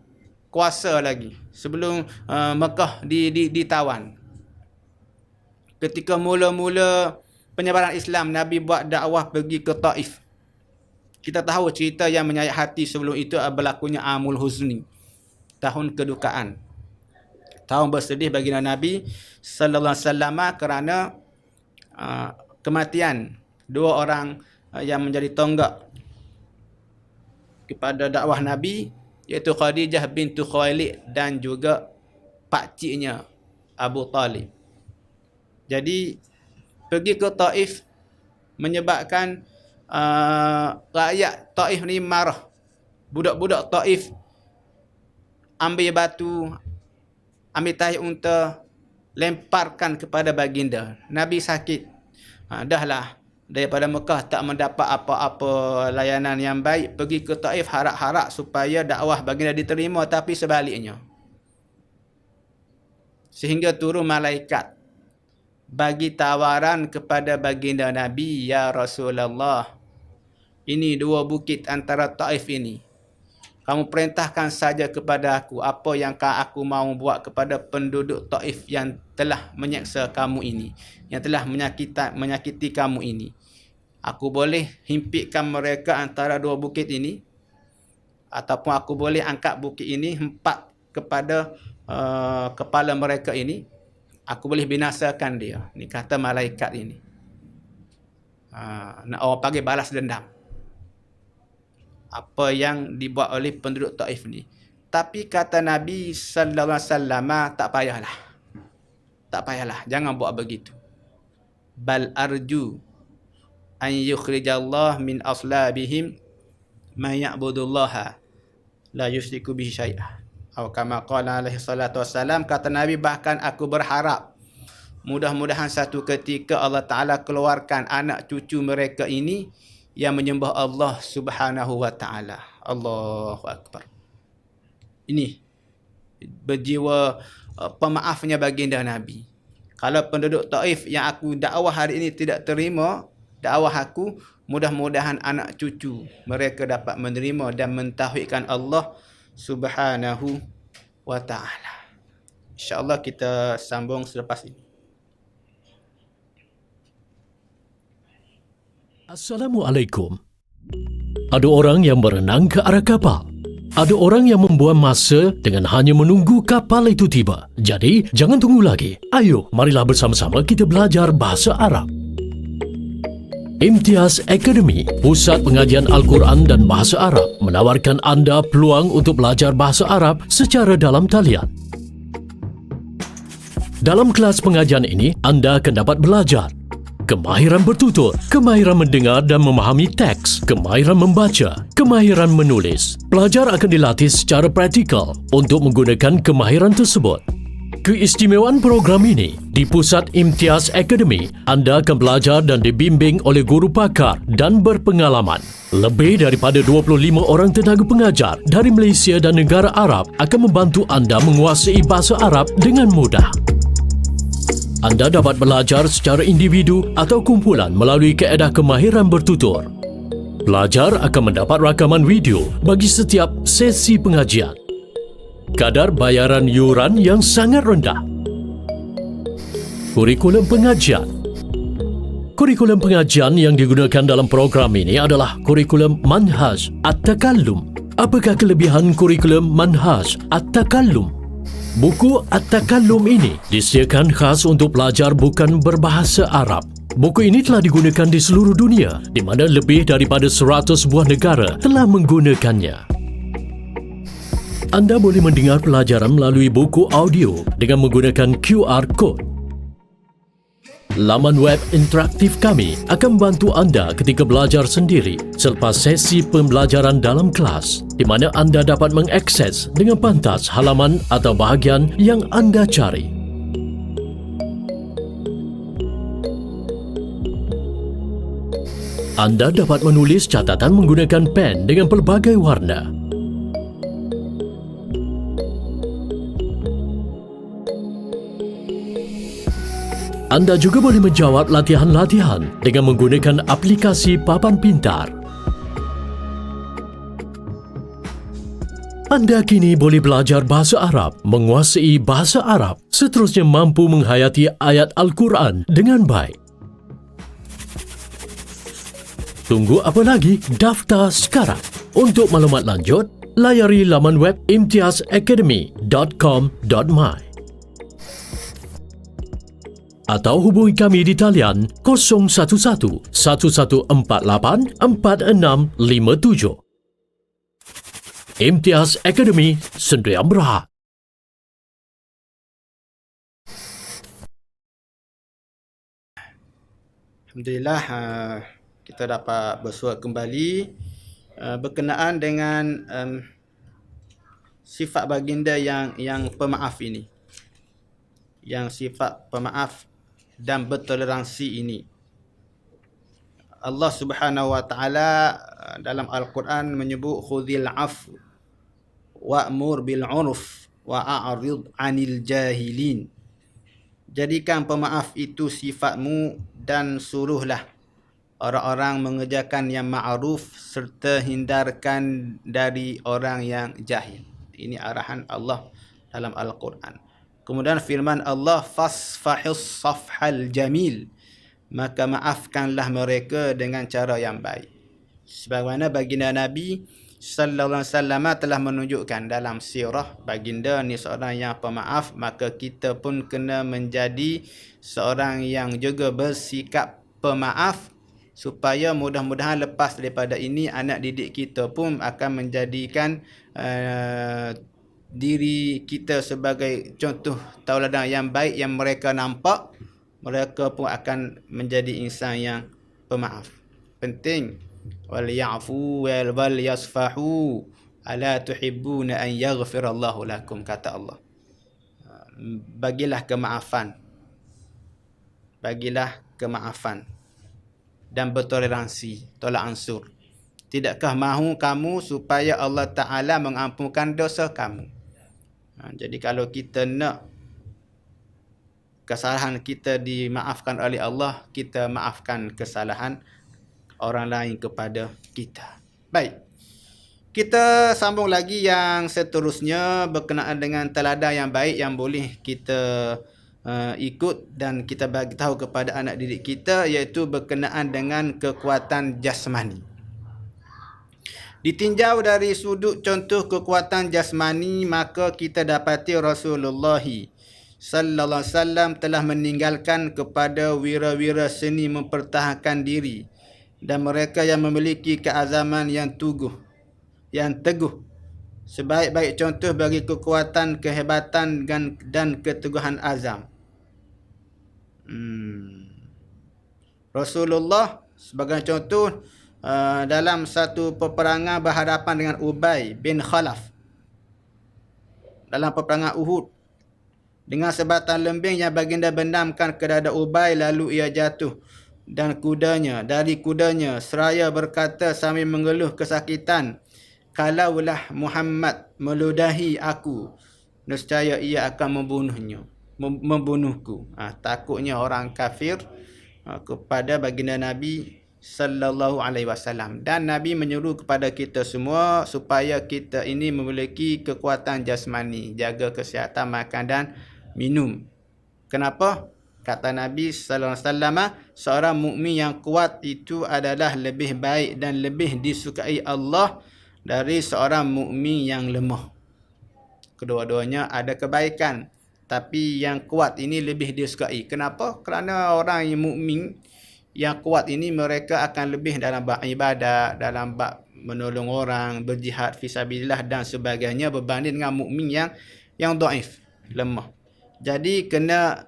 kuasa lagi, sebelum Mekah ditawan, ketika mula-mula penyebaran Islam, Nabi buat dakwah pergi ke Taif. Kita tahu cerita yang menyayat hati sebelum itu berlakunya Amul Huzni, tahun kedukaan, tahun bersedih baginda Nabi sallallahu alaihi wasallam kerana kematian dua orang yang menjadi tonggak kepada dakwah Nabi, iaitu Khadijah bintu Khuwailid dan juga pakciknya Abu Talib. Jadi pergi ke Taif menyebabkan rakyat Taif ni marah. Budak-budak Taif ambil batu, ambil tahi unta, lemparkan kepada baginda. Nabi sakit. Dahlah, daripada Mekah tak mendapat apa-apa layanan yang baik, pergi ke Taif harap-harap supaya dakwah baginda diterima, tapi sebaliknya. Sehingga turun malaikat bagi tawaran kepada baginda Nabi, ya Rasulullah, ini dua bukit antara Taif ini, kamu perintahkan saja kepada aku apa yang aku mau buat kepada penduduk Taif yang telah menyeksa kamu ini, yang telah menyakiti kamu ini. Aku boleh himpitkan mereka antara dua bukit ini, ataupun aku boleh angkat bukit ini, hempat kepada kepala mereka ini. Aku boleh binasakan dia. Ni kata malaikat ini. Nak orang panggil balas dendam apa yang dibuat oleh penduduk Taif ni. Tapi kata Nabi sallallahu alaihi wasallam, tak payahlah. Tak payahlah, jangan buat begitu. Bal arju an yukhrijallah min aslabihim man ya'budullaha la yusyriku bihi syai'ah. Atau kama qala alaihi salatu wassalam, kata Nabi, bahkan aku berharap mudah-mudahan satu ketika Allah Ta'ala keluarkan anak cucu mereka ini yang menyembah Allah Subhanahu wa Ta'ala. Allahu Akbar. Ini berjiwa pemaafnya baginda Nabi. Kalau penduduk Taif yang aku dakwah hari ini tidak terima dakwah aku, mudah-mudahan anak cucu mereka dapat menerima dan mentauhidkan Allah Subhanahu wa Ta'ala. InsyaAllah kita sambung selepas ini. Assalamualaikum. Ada orang yang berenang ke arah kapal. Ada orang yang membuang masa dengan hanya menunggu kapal itu tiba. Jadi, jangan tunggu lagi. Ayo, marilah bersama-sama kita belajar bahasa Arab. Imtiaz Academy, pusat pengajian Al-Quran dan bahasa Arab, menawarkan anda peluang untuk belajar bahasa Arab secara dalam talian. Dalam kelas pengajian ini, anda akan dapat belajar kemahiran bertutur, kemahiran mendengar dan memahami teks, kemahiran membaca, kemahiran menulis. Pelajar akan dilatih secara praktikal untuk menggunakan kemahiran tersebut. Keistimewaan program ini, di Pusat Imtiaz Academy, anda akan belajar dan dibimbing oleh guru pakar dan berpengalaman. Lebih daripada 25 orang tenaga pengajar dari Malaysia dan negara Arab akan membantu anda menguasai bahasa Arab dengan mudah. Anda dapat belajar secara individu atau kumpulan melalui kaedah kemahiran bertutur. Pelajar akan mendapat rakaman video bagi setiap sesi pengajian. Kadar bayaran yuran yang sangat rendah. Kurikulum pengajian. Kurikulum pengajian yang digunakan dalam program ini adalah kurikulum Manhaj At-Takallum. Apakah kelebihan kurikulum Manhaj At-Takallum? Buku At-Takallum ini disediakan khas untuk pelajar bukan berbahasa Arab. Buku ini telah digunakan di seluruh dunia, di mana lebih daripada 100 buah negara telah menggunakannya. Anda boleh mendengar pelajaran melalui buku audio dengan menggunakan QR Code. Laman web interaktif kami akan membantu anda ketika belajar sendiri selepas sesi pembelajaran dalam kelas, di mana anda dapat mengakses dengan pantas halaman atau bahagian yang anda cari. Anda dapat menulis catatan menggunakan pen dengan pelbagai warna. Anda juga boleh menjawab latihan-latihan dengan menggunakan aplikasi Papan Pintar. Anda kini boleh belajar bahasa Arab, menguasai bahasa Arab, seterusnya mampu menghayati ayat Al-Quran dengan baik. Tunggu apa lagi? Daftar sekarang. Untuk maklumat lanjut, layari laman web imtiazacademy.com.my atau hubungi kami di talian 011 1148 4657. Imtiaz Academy, Sdn Bhd. Alhamdulillah, kita dapat bersuara kembali berkenaan dengan sifat baginda yang pemaaf ini. Yang sifat pemaaf dan bertoleransi ini. Allah Subhanahu wa taala dalam Al-Quran menyebut khudhil afw wa'mur bil 'urf wa'rid 'anil jahilin. Jadikan pemaaf itu sifatmu dan suruhlah orang-orang mengerjakan yang ma'ruf serta hindarkan dari orang yang jahil. Ini arahan Allah dalam Al-Quran. Kemudian firman Allah, fasfahus safhal jamil, maka maafkanlah mereka dengan cara yang baik. Sebagaimana baginda Nabi sallallahu alaihi wasallam telah menunjukkan dalam sirah baginda ni seorang yang pemaaf, maka kita pun kena menjadi seorang yang juga bersikap pemaaf supaya mudah-mudahan lepas daripada ini anak didik kita pun akan menjadikan diri kita sebagai contoh tauladan yang baik yang mereka nampak, mereka pun akan menjadi insan yang pemaaf. Penting. Wal ya'fu wal yasfahu ala tuhibbuna an yaghfirallahu lakum, kata Allah. Bagilah kemaafan. Bagilah kemaafan dan bertoleransi, tolak ansur. Tidakkah mahu kamu supaya Allah Ta'ala mengampunkan dosa kamu? Jadi kalau kita nak kesalahan kita dimaafkan oleh Allah, kita maafkan kesalahan orang lain kepada kita. Baik. Kita sambung lagi yang seterusnya berkenaan dengan teladan yang baik yang boleh kita ikut dan kita bagi tahu kepada anak didik kita, iaitu berkenaan dengan kekuatan jasmani. Ditinjau dari sudut contoh kekuatan jasmani, maka kita dapati Rasulullah sallallahu alaihi wasallam telah meninggalkan kepada wira-wira seni mempertahankan diri dan mereka yang memiliki keazaman yang teguh. Sebaik-baik contoh bagi kekuatan, kehebatan dan keteguhan azam. Rasulullah sebagai contoh dalam satu peperangan berhadapan dengan Ubay bin Khalaf dalam peperangan Uhud, dengan sebatan lembing yang baginda benamkan ke dada Ubay, lalu ia jatuh dan dari kudanya seraya berkata sambil mengeluh kesakitan, kalaulah Muhammad meludahi aku, nescaya ia akan membunuhku. Takutnya orang kafir kepada baginda Nabi sallallahu alaihi wasallam. Dan Nabi menyuruh kepada kita semua supaya kita ini memiliki kekuatan jasmani, jaga kesihatan makan dan minum. Kenapa? Kata Nabi sallallahu alaihi wasallam, seorang mukmin yang kuat itu adalah lebih baik dan lebih disukai Allah dari seorang mukmin yang lemah. Kedua-duanya ada kebaikan, tapi yang kuat ini lebih disukai. Kenapa? Kerana orang yang mukmin yang kuat ini mereka akan lebih dalam bab ibadat, dalam bab menolong orang, berjihad fisabilillah dan sebagainya berbanding dengan mukmin yang dhaif, lemah. Jadi kena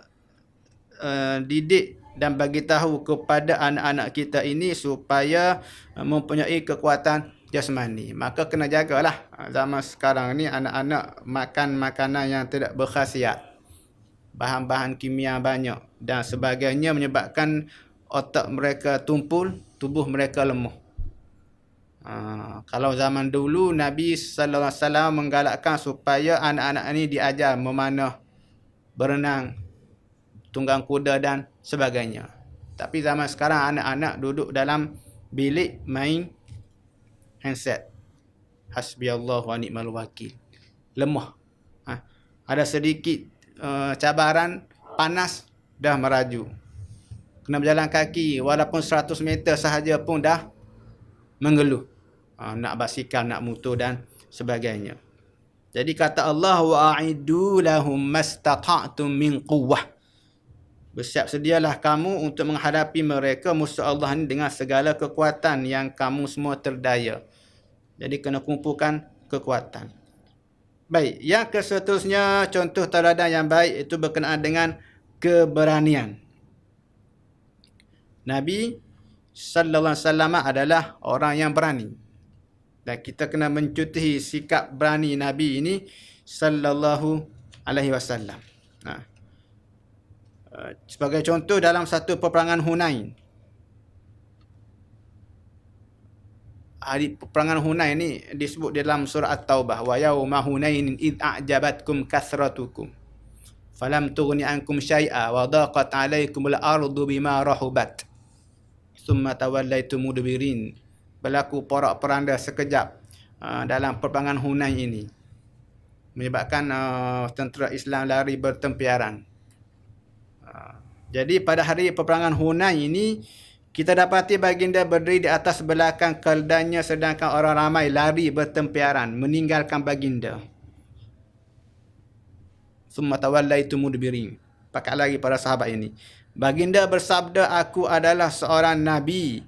didik dan bagi tahu kepada anak-anak kita ini supaya mempunyai kekuatan jasmani. Maka kena jagalah zaman sekarang ni anak-anak makan makanan yang tidak berkhasiat, bahan-bahan kimia banyak dan sebagainya, menyebabkan otak mereka tumpul, tubuh mereka lemah. Kalau zaman dulu Nabi sallallahu alaihi wasallam menggalakkan supaya anak-anak ini diajar memanah, berenang, tunggang kuda dan sebagainya. Tapi zaman sekarang anak-anak duduk dalam bilik main handset. Hasbiyallah wa ni'mal wakil. Lemah. Ada sedikit cabaran, panas, dah meraju. Kena berjalan kaki, walaupun 100 meter sahaja pun dah mengeluh. Nak basikal, nak motor dan sebagainya. Jadi kata Allah, wa'iddu lahum mastata'tum min quwwah. Bersiap sedialah kamu untuk menghadapi mereka musuh Allah ini dengan segala kekuatan yang kamu semua terdaya. Jadi kena kumpulkan kekuatan. Baik, yang seterusnya contoh teladan yang baik itu berkenaan dengan keberanian. Nabi sallallahu alaihi wasallam adalah orang yang berani. Dan kita kena mencontohi sikap berani Nabi ini sallallahu alaihi wasallam. Sebagai contoh dalam satu peperangan Hunain. Hari peperangan Hunain ni disebut dalam surah At-Taubah, wa yauma hunainin id a'jabatkum kasratukum falam tughni ankum syai'a wa daqat 'alaikumul ardu bima rahubat thumma tawallaitum mudbirin. Berlaku porak-poranda sekejap dalam peperangan Hunain ini, menyebabkan tentera Islam lari bertempiaran. Jadi pada hari peperangan Hunain ini, kita dapati baginda berdiri di atas belakang keldanya sedangkan orang ramai lari bertempiaran meninggalkan baginda. Summa tawallaitum mudbirin. Pakai lagi para sahabat ini. Baginda bersabda, aku adalah seorang nabi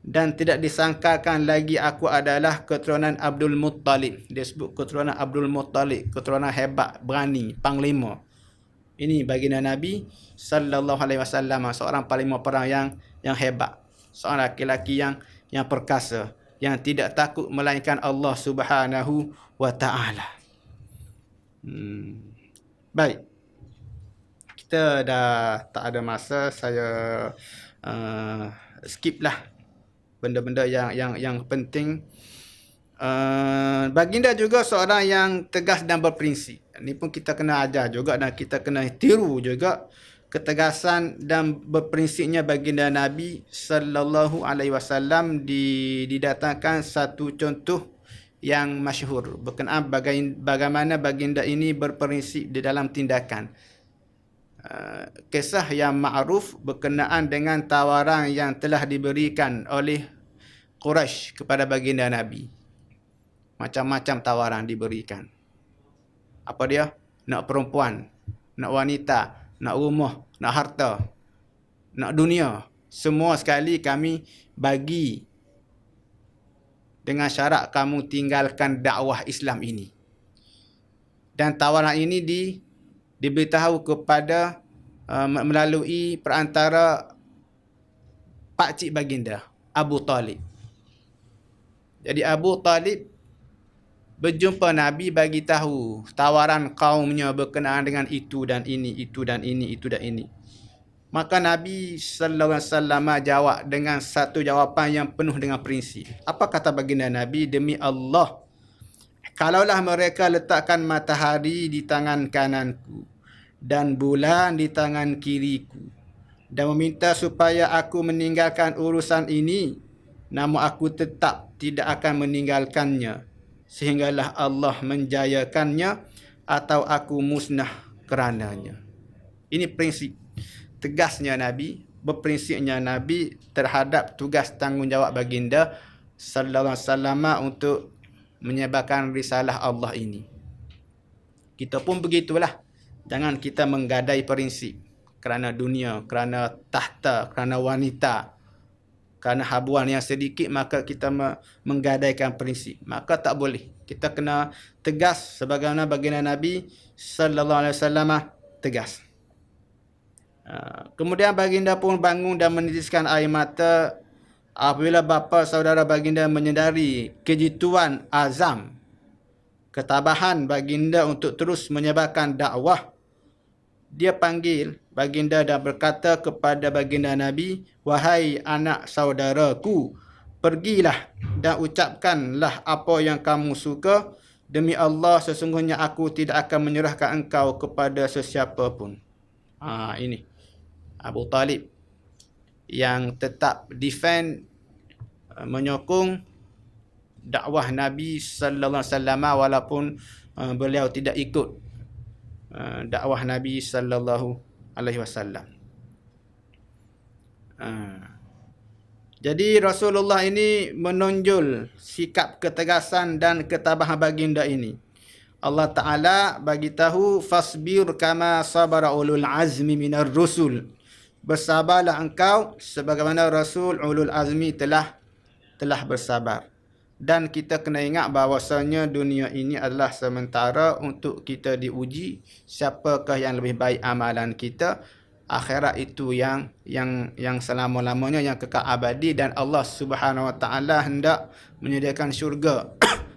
dan tidak disangkakan lagi aku adalah keturunan Abdul Muttalib. Dia sebut keturunan Abdul Muttalib, keturunan hebat, berani, panglima. Ini baginda Nabi sallallahu alaihi wasallam, seorang panglima perang yang hebat, seorang laki-laki yang perkasa, yang tidak takut melainkan Allah Subhanahu wa taala. Baik. Kita dah tak ada masa, saya skip lah benda-benda yang penting. Baginda juga seorang yang tegas dan berprinsip. Ini pun kita kena ajar juga dan kita kena tiru juga ketegasan dan berprinsipnya baginda Nabi sallallahu alaihi wasallam. Didatangkan satu contoh yang masyhur berkenaan bagaimana baginda ini berprinsip di dalam tindakan. Kisah yang ma'ruf berkenaan dengan tawaran yang telah diberikan oleh Quraisy kepada baginda Nabi. Macam-macam tawaran diberikan. Apa dia? Nak perempuan, nak wanita, nak rumah, nak harta, nak dunia. Semua sekali kami bagi dengan syarat kamu tinggalkan dakwah Islam ini. Dan tawaran ini diberitahu kepada melalui perantara pakcik baginda, Abu Talib. Jadi Abu Talib berjumpa Nabi, bagi tahu tawaran kaumnya berkenaan dengan itu dan ini, itu dan ini, itu dan ini. Maka Nabi sallallahu alaihi wasallam jawab dengan satu jawapan yang penuh dengan prinsip. Apa kata baginda Nabi? Demi Allah, kalaulah mereka letakkan matahari di tangan kananku dan bulan di tangan kiriku dan meminta supaya aku meninggalkan urusan ini, namun aku tetap tidak akan meninggalkannya sehinggalah Allah menjayakannya atau aku musnah kerananya. Ini prinsip tegasnya Nabi, berprinsipnya Nabi terhadap tugas tanggungjawab baginda sallallahu alaihi wasallam untuk menyebarkan risalah Allah ini. Kita pun begitulah. Jangan kita menggadai prinsip kerana dunia, kerana tahta, kerana wanita, kerana habuan yang sedikit, maka kita menggadaikan prinsip. Maka tak boleh. Kita kena tegas sebagaimana baginda Nabi sallallahu alaihi wasallam tegas. Kemudian baginda pun bangun dan menitiskan air mata apabila bapa saudara baginda menyedari kejituan azam, ketabahan baginda untuk terus menyebarkan dakwah. Dia panggil baginda dan berkata kepada baginda Nabi, wahai anak saudaraku, pergilah dan ucapkanlah apa yang kamu suka. Demi Allah, sesungguhnya aku tidak akan menyerahkan engkau kepada sesiapa pun. Ini Abu Talib, yang tetap defend, menyokong dakwah Nabi sallallahu alaihi wasallam walaupun beliau tidak ikut dakwah Nabi sallallahu alaihi wasallam. Jadi Rasulullah ini menonjol sikap ketegasan dan ketabahan baginda ini. Allah Ta'ala bagi tahu, fasbir kama sabara ulul azmi minar rusul. Bersabarlah engkau sebagaimana Rasul ulul azmi telah bersabar. Dan kita kena ingat bahawasanya dunia ini adalah sementara untuk kita diuji siapakah yang lebih baik amalan kita. Akhirat itu yang selama-lamanya, yang kekal abadi, dan Allah Subhanahu Wa Taala hendak menyediakan syurga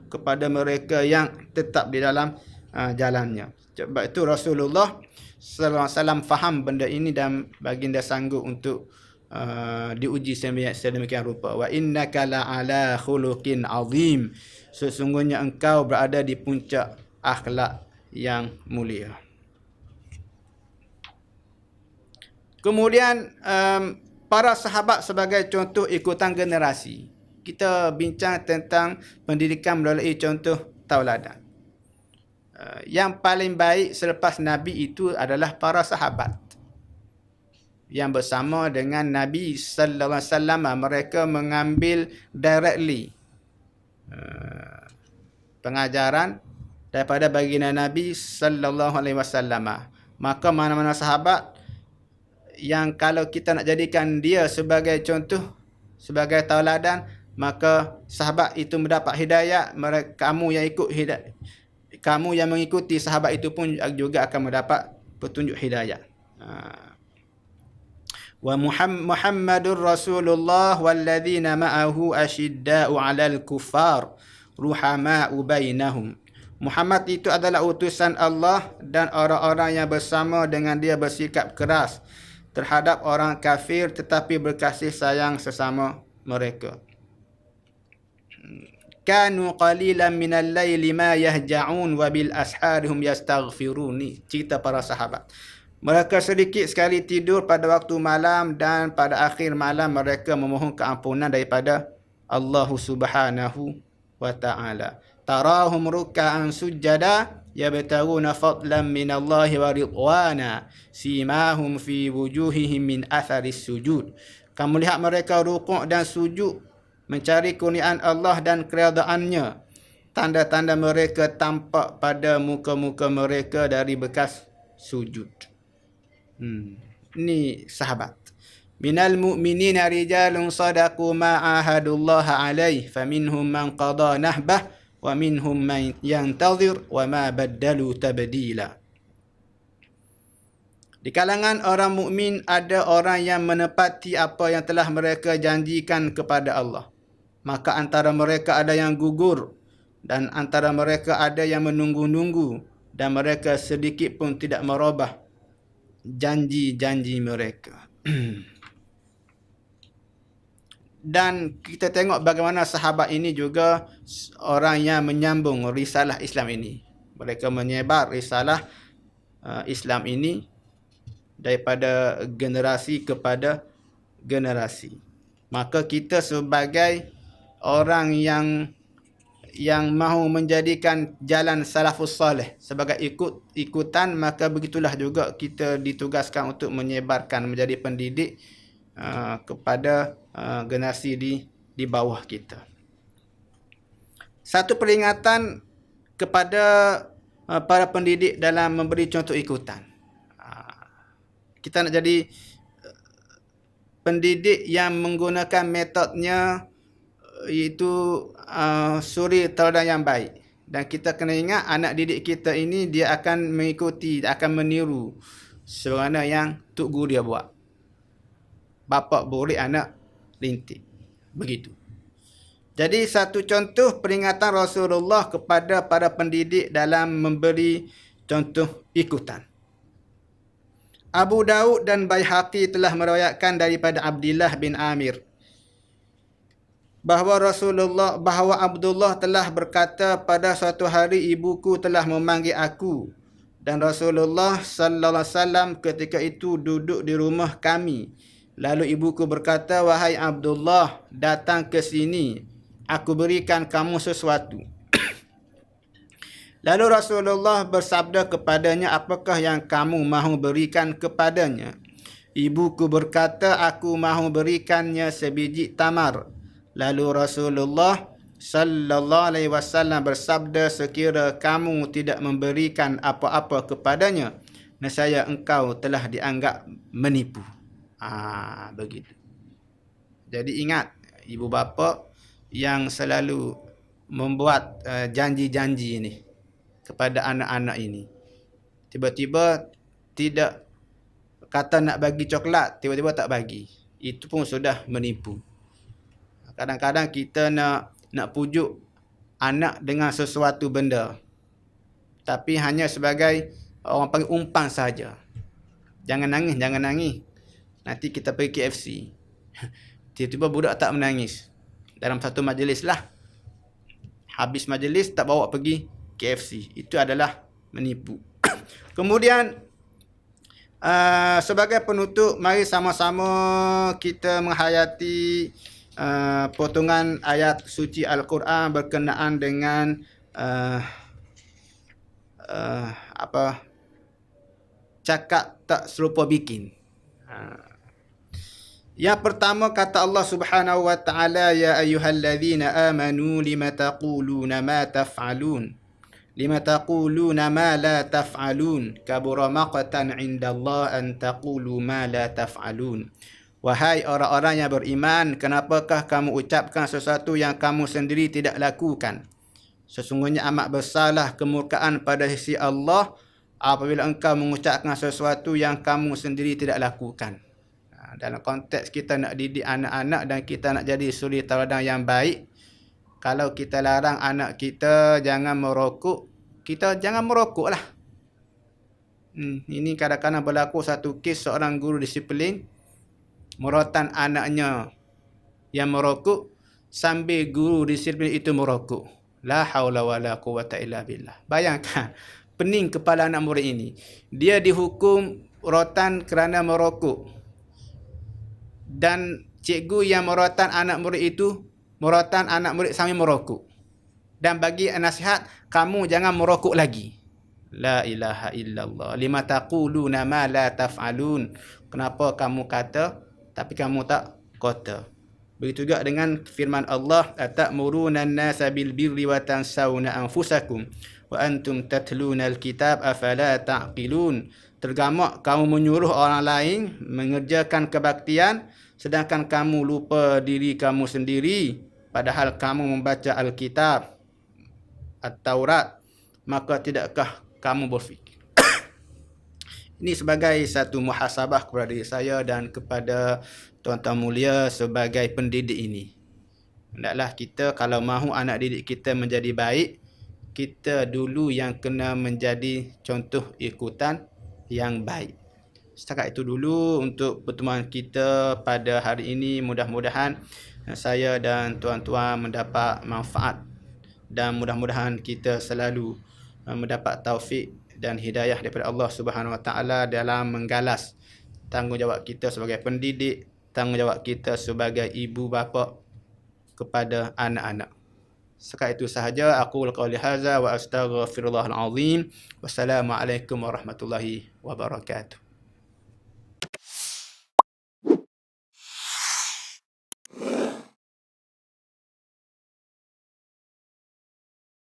kepada mereka yang tetap di dalam jalannya. Sebab itu Rasulullah sallallahu alaihi wasallam faham benda ini dan baginda sanggup untuk diuji sedemikian rupa. Wa innaka la'ala khuluqin azim. Sesungguhnya engkau berada di puncak akhlak yang mulia. Kemudian para sahabat sebagai contoh ikutan generasi. Kita bincang tentang pendidikan melalui contoh tauladan. Yang paling baik selepas Nabi itu adalah para sahabat yang bersama dengan Nabi sallallahu alaihi wasallam. Mereka mengambil directly pengajaran daripada baginda Nabi sallallahu alaihi wasallam. Maka mana-mana sahabat yang kalau kita nak jadikan dia sebagai contoh, sebagai tauladan, maka sahabat itu mendapat hidayah. Kamu yang ikut hidayah, kamu yang mengikuti sahabat itu pun juga akan mendapat petunjuk hidayah. Wa Muhammadur Rasulullah walladzina ma'ahu asyidda'u 'alal kuffar ruhama'u bainahum. Muhammad itu adalah utusan Allah dan orang-orang yang bersama dengan dia bersikap keras terhadap orang kafir tetapi berkasih sayang sesama mereka. Kanu qalilan minal laili ma yahja'un wa bil asharihum yastaghfirun. Cerita para sahabat. Mereka sedikit sekali tidur pada waktu malam dan pada akhir malam mereka memohon keampunan daripada Allah Subhanahu wa Ta'ala. Tarahum ruk'an sujada yabtaguna fadlan minallahi wa ridwana simahum fi wujuhihim min atharis sujud. Kamu lihat mereka rukuk dan sujud mencari kurniaan Allah dan keredaannya. Tanda-tanda mereka tampak pada muka-muka mereka dari bekas sujud. Ini sahabat. Minal mu'minina rijalun sadaqu ma ahadullaha alaih faminhum man qada nahbah wa minhum man yantazir wa ma baddalu tabdila. Di kalangan orang mukmin ada orang yang menepati apa yang telah mereka janjikan kepada Allah. Maka antara mereka ada yang gugur dan antara mereka ada yang menunggu-nunggu dan mereka sedikit pun tidak merubah janji-janji mereka. Dan kita tengok bagaimana sahabat ini juga orang yang menyambung risalah Islam ini. Mereka menyebar risalah Islam ini daripada generasi kepada generasi. Maka kita sebagai orang yang mahu menjadikan jalan salafus salih sebagai ikutan, maka begitulah juga kita ditugaskan untuk menyebarkan, menjadi pendidik kepada generasi di bawah kita. Satu peringatan kepada para pendidik dalam memberi contoh ikutan. Kita nak jadi pendidik yang menggunakan metodnya iaitu suri tauladan yang baik. Dan kita kena ingat anak didik kita ini dia akan mengikuti, akan meniru sebagaimana yang tok guru dia buat. Bapa borik, anak rintik. Begitu. Jadi satu contoh peringatan Rasulullah kepada para pendidik dalam memberi contoh ikutan. Abu Daud dan Baihaqi telah meriwayatkan daripada Abdullah bin Amir bahawa Abdullah telah berkata, pada suatu hari ibuku telah memanggil aku Dan Rasulullah sallallahu alaihi wasallam ketika itu duduk di rumah kami. Lalu ibuku berkata, "Wahai Abdullah, datang ke sini. Aku berikan kamu sesuatu." Lalu Rasulullah bersabda kepadanya, "Apakah yang kamu mahu berikan kepadanya?" Ibuku berkata, "Aku mahu berikannya sebiji tamar." Lalu Rasulullah sallallahu alaihi wasallam bersabda, "Sekira kamu tidak memberikan apa-apa kepadanya, nescaya engkau telah dianggap menipu." Begitu. Jadi ingat, ibu bapa yang selalu membuat janji-janji ini kepada anak-anak ini. Tiba-tiba tidak kata nak bagi coklat, tiba-tiba tak bagi. Itu pun sudah menipu. Kadang-kadang kita nak pujuk anak dengan sesuatu benda, tapi hanya sebagai orang panggil umpan saja. Jangan nangis, jangan nangis. Nanti kita pergi KFC. Tiba-tiba budak tak menangis. Dalam satu majlis lah. Habis majlis tak bawa pergi KFC. Itu adalah menipu. Kemudian sebagai penutup, mari sama-sama kita menghayati potongan ayat suci Al-Quran berkenaan dengan cakap tak serupa bikin. Yang pertama kata Allah Subhanahu wa taala, "Ya ayyuhallazina amanu lima taquluna ma taf'alun lima taquluna ma la taf'alun kabura maqtan 'indallah an taqulu ma la taf'alun." Wahai orang-orang yang beriman, kenapakah kamu ucapkan sesuatu yang kamu sendiri tidak lakukan? Sesungguhnya amat besarlah kemurkaan pada sisi Allah apabila engkau mengucapkan sesuatu yang kamu sendiri tidak lakukan. Dalam konteks kita nak didik anak-anak dan kita nak jadi suri tauladan yang baik, kalau kita larang anak kita jangan merokok, kita jangan merokok lah. Ini kadang-kadang berlaku satu kes seorang guru disiplin merotan anaknya yang merokok sambil guru disiplin itu merokok. La haula wala quwata illa billah. Bayangkan, pening kepala anak murid ini. Dia dihukum rotan kerana merokok. Dan cikgu yang merotan anak murid itu merotan anak murid sambil merokok. Dan bagi nasihat, kamu jangan merokok lagi. La ilaha illallah. Lima taquluna ma la taf'alun. Kenapa kamu kata tapi kamu tak kata? Begitu juga dengan firman Allah, "Atamuruna an-nasa bil birri wa tansawna anfusakum wa antum tatluna al-kitab afala ta'qilun." Tergamak kamu menyuruh orang lain mengerjakan kebaktian sedangkan kamu lupa diri kamu sendiri padahal kamu membaca Alkitab At-Taurat, maka tidakkah kamu berfikir? Ini sebagai satu muhasabah kepada diri saya dan kepada tuan-tuan mulia sebagai pendidik ini. Hendaklah kita kalau mahu anak didik kita menjadi baik, kita dulu yang kena menjadi contoh ikutan yang baik. Setakat itu dulu untuk pertemuan kita pada hari ini. Mudah-mudahan saya dan tuan-tuan mendapat manfaat dan mudah-mudahan kita selalu mendapat taufik dan hidayah daripada Allah Subhanahu Wa Taala dalam menggalas tanggungjawab kita sebagai pendidik, tanggungjawab kita sebagai ibu bapa kepada anak-anak. Setakat itu sahaja. Aku qauli hadza wa astaghfirullahal azim. Wassalamualaikum warahmatullahi wabarakatuh.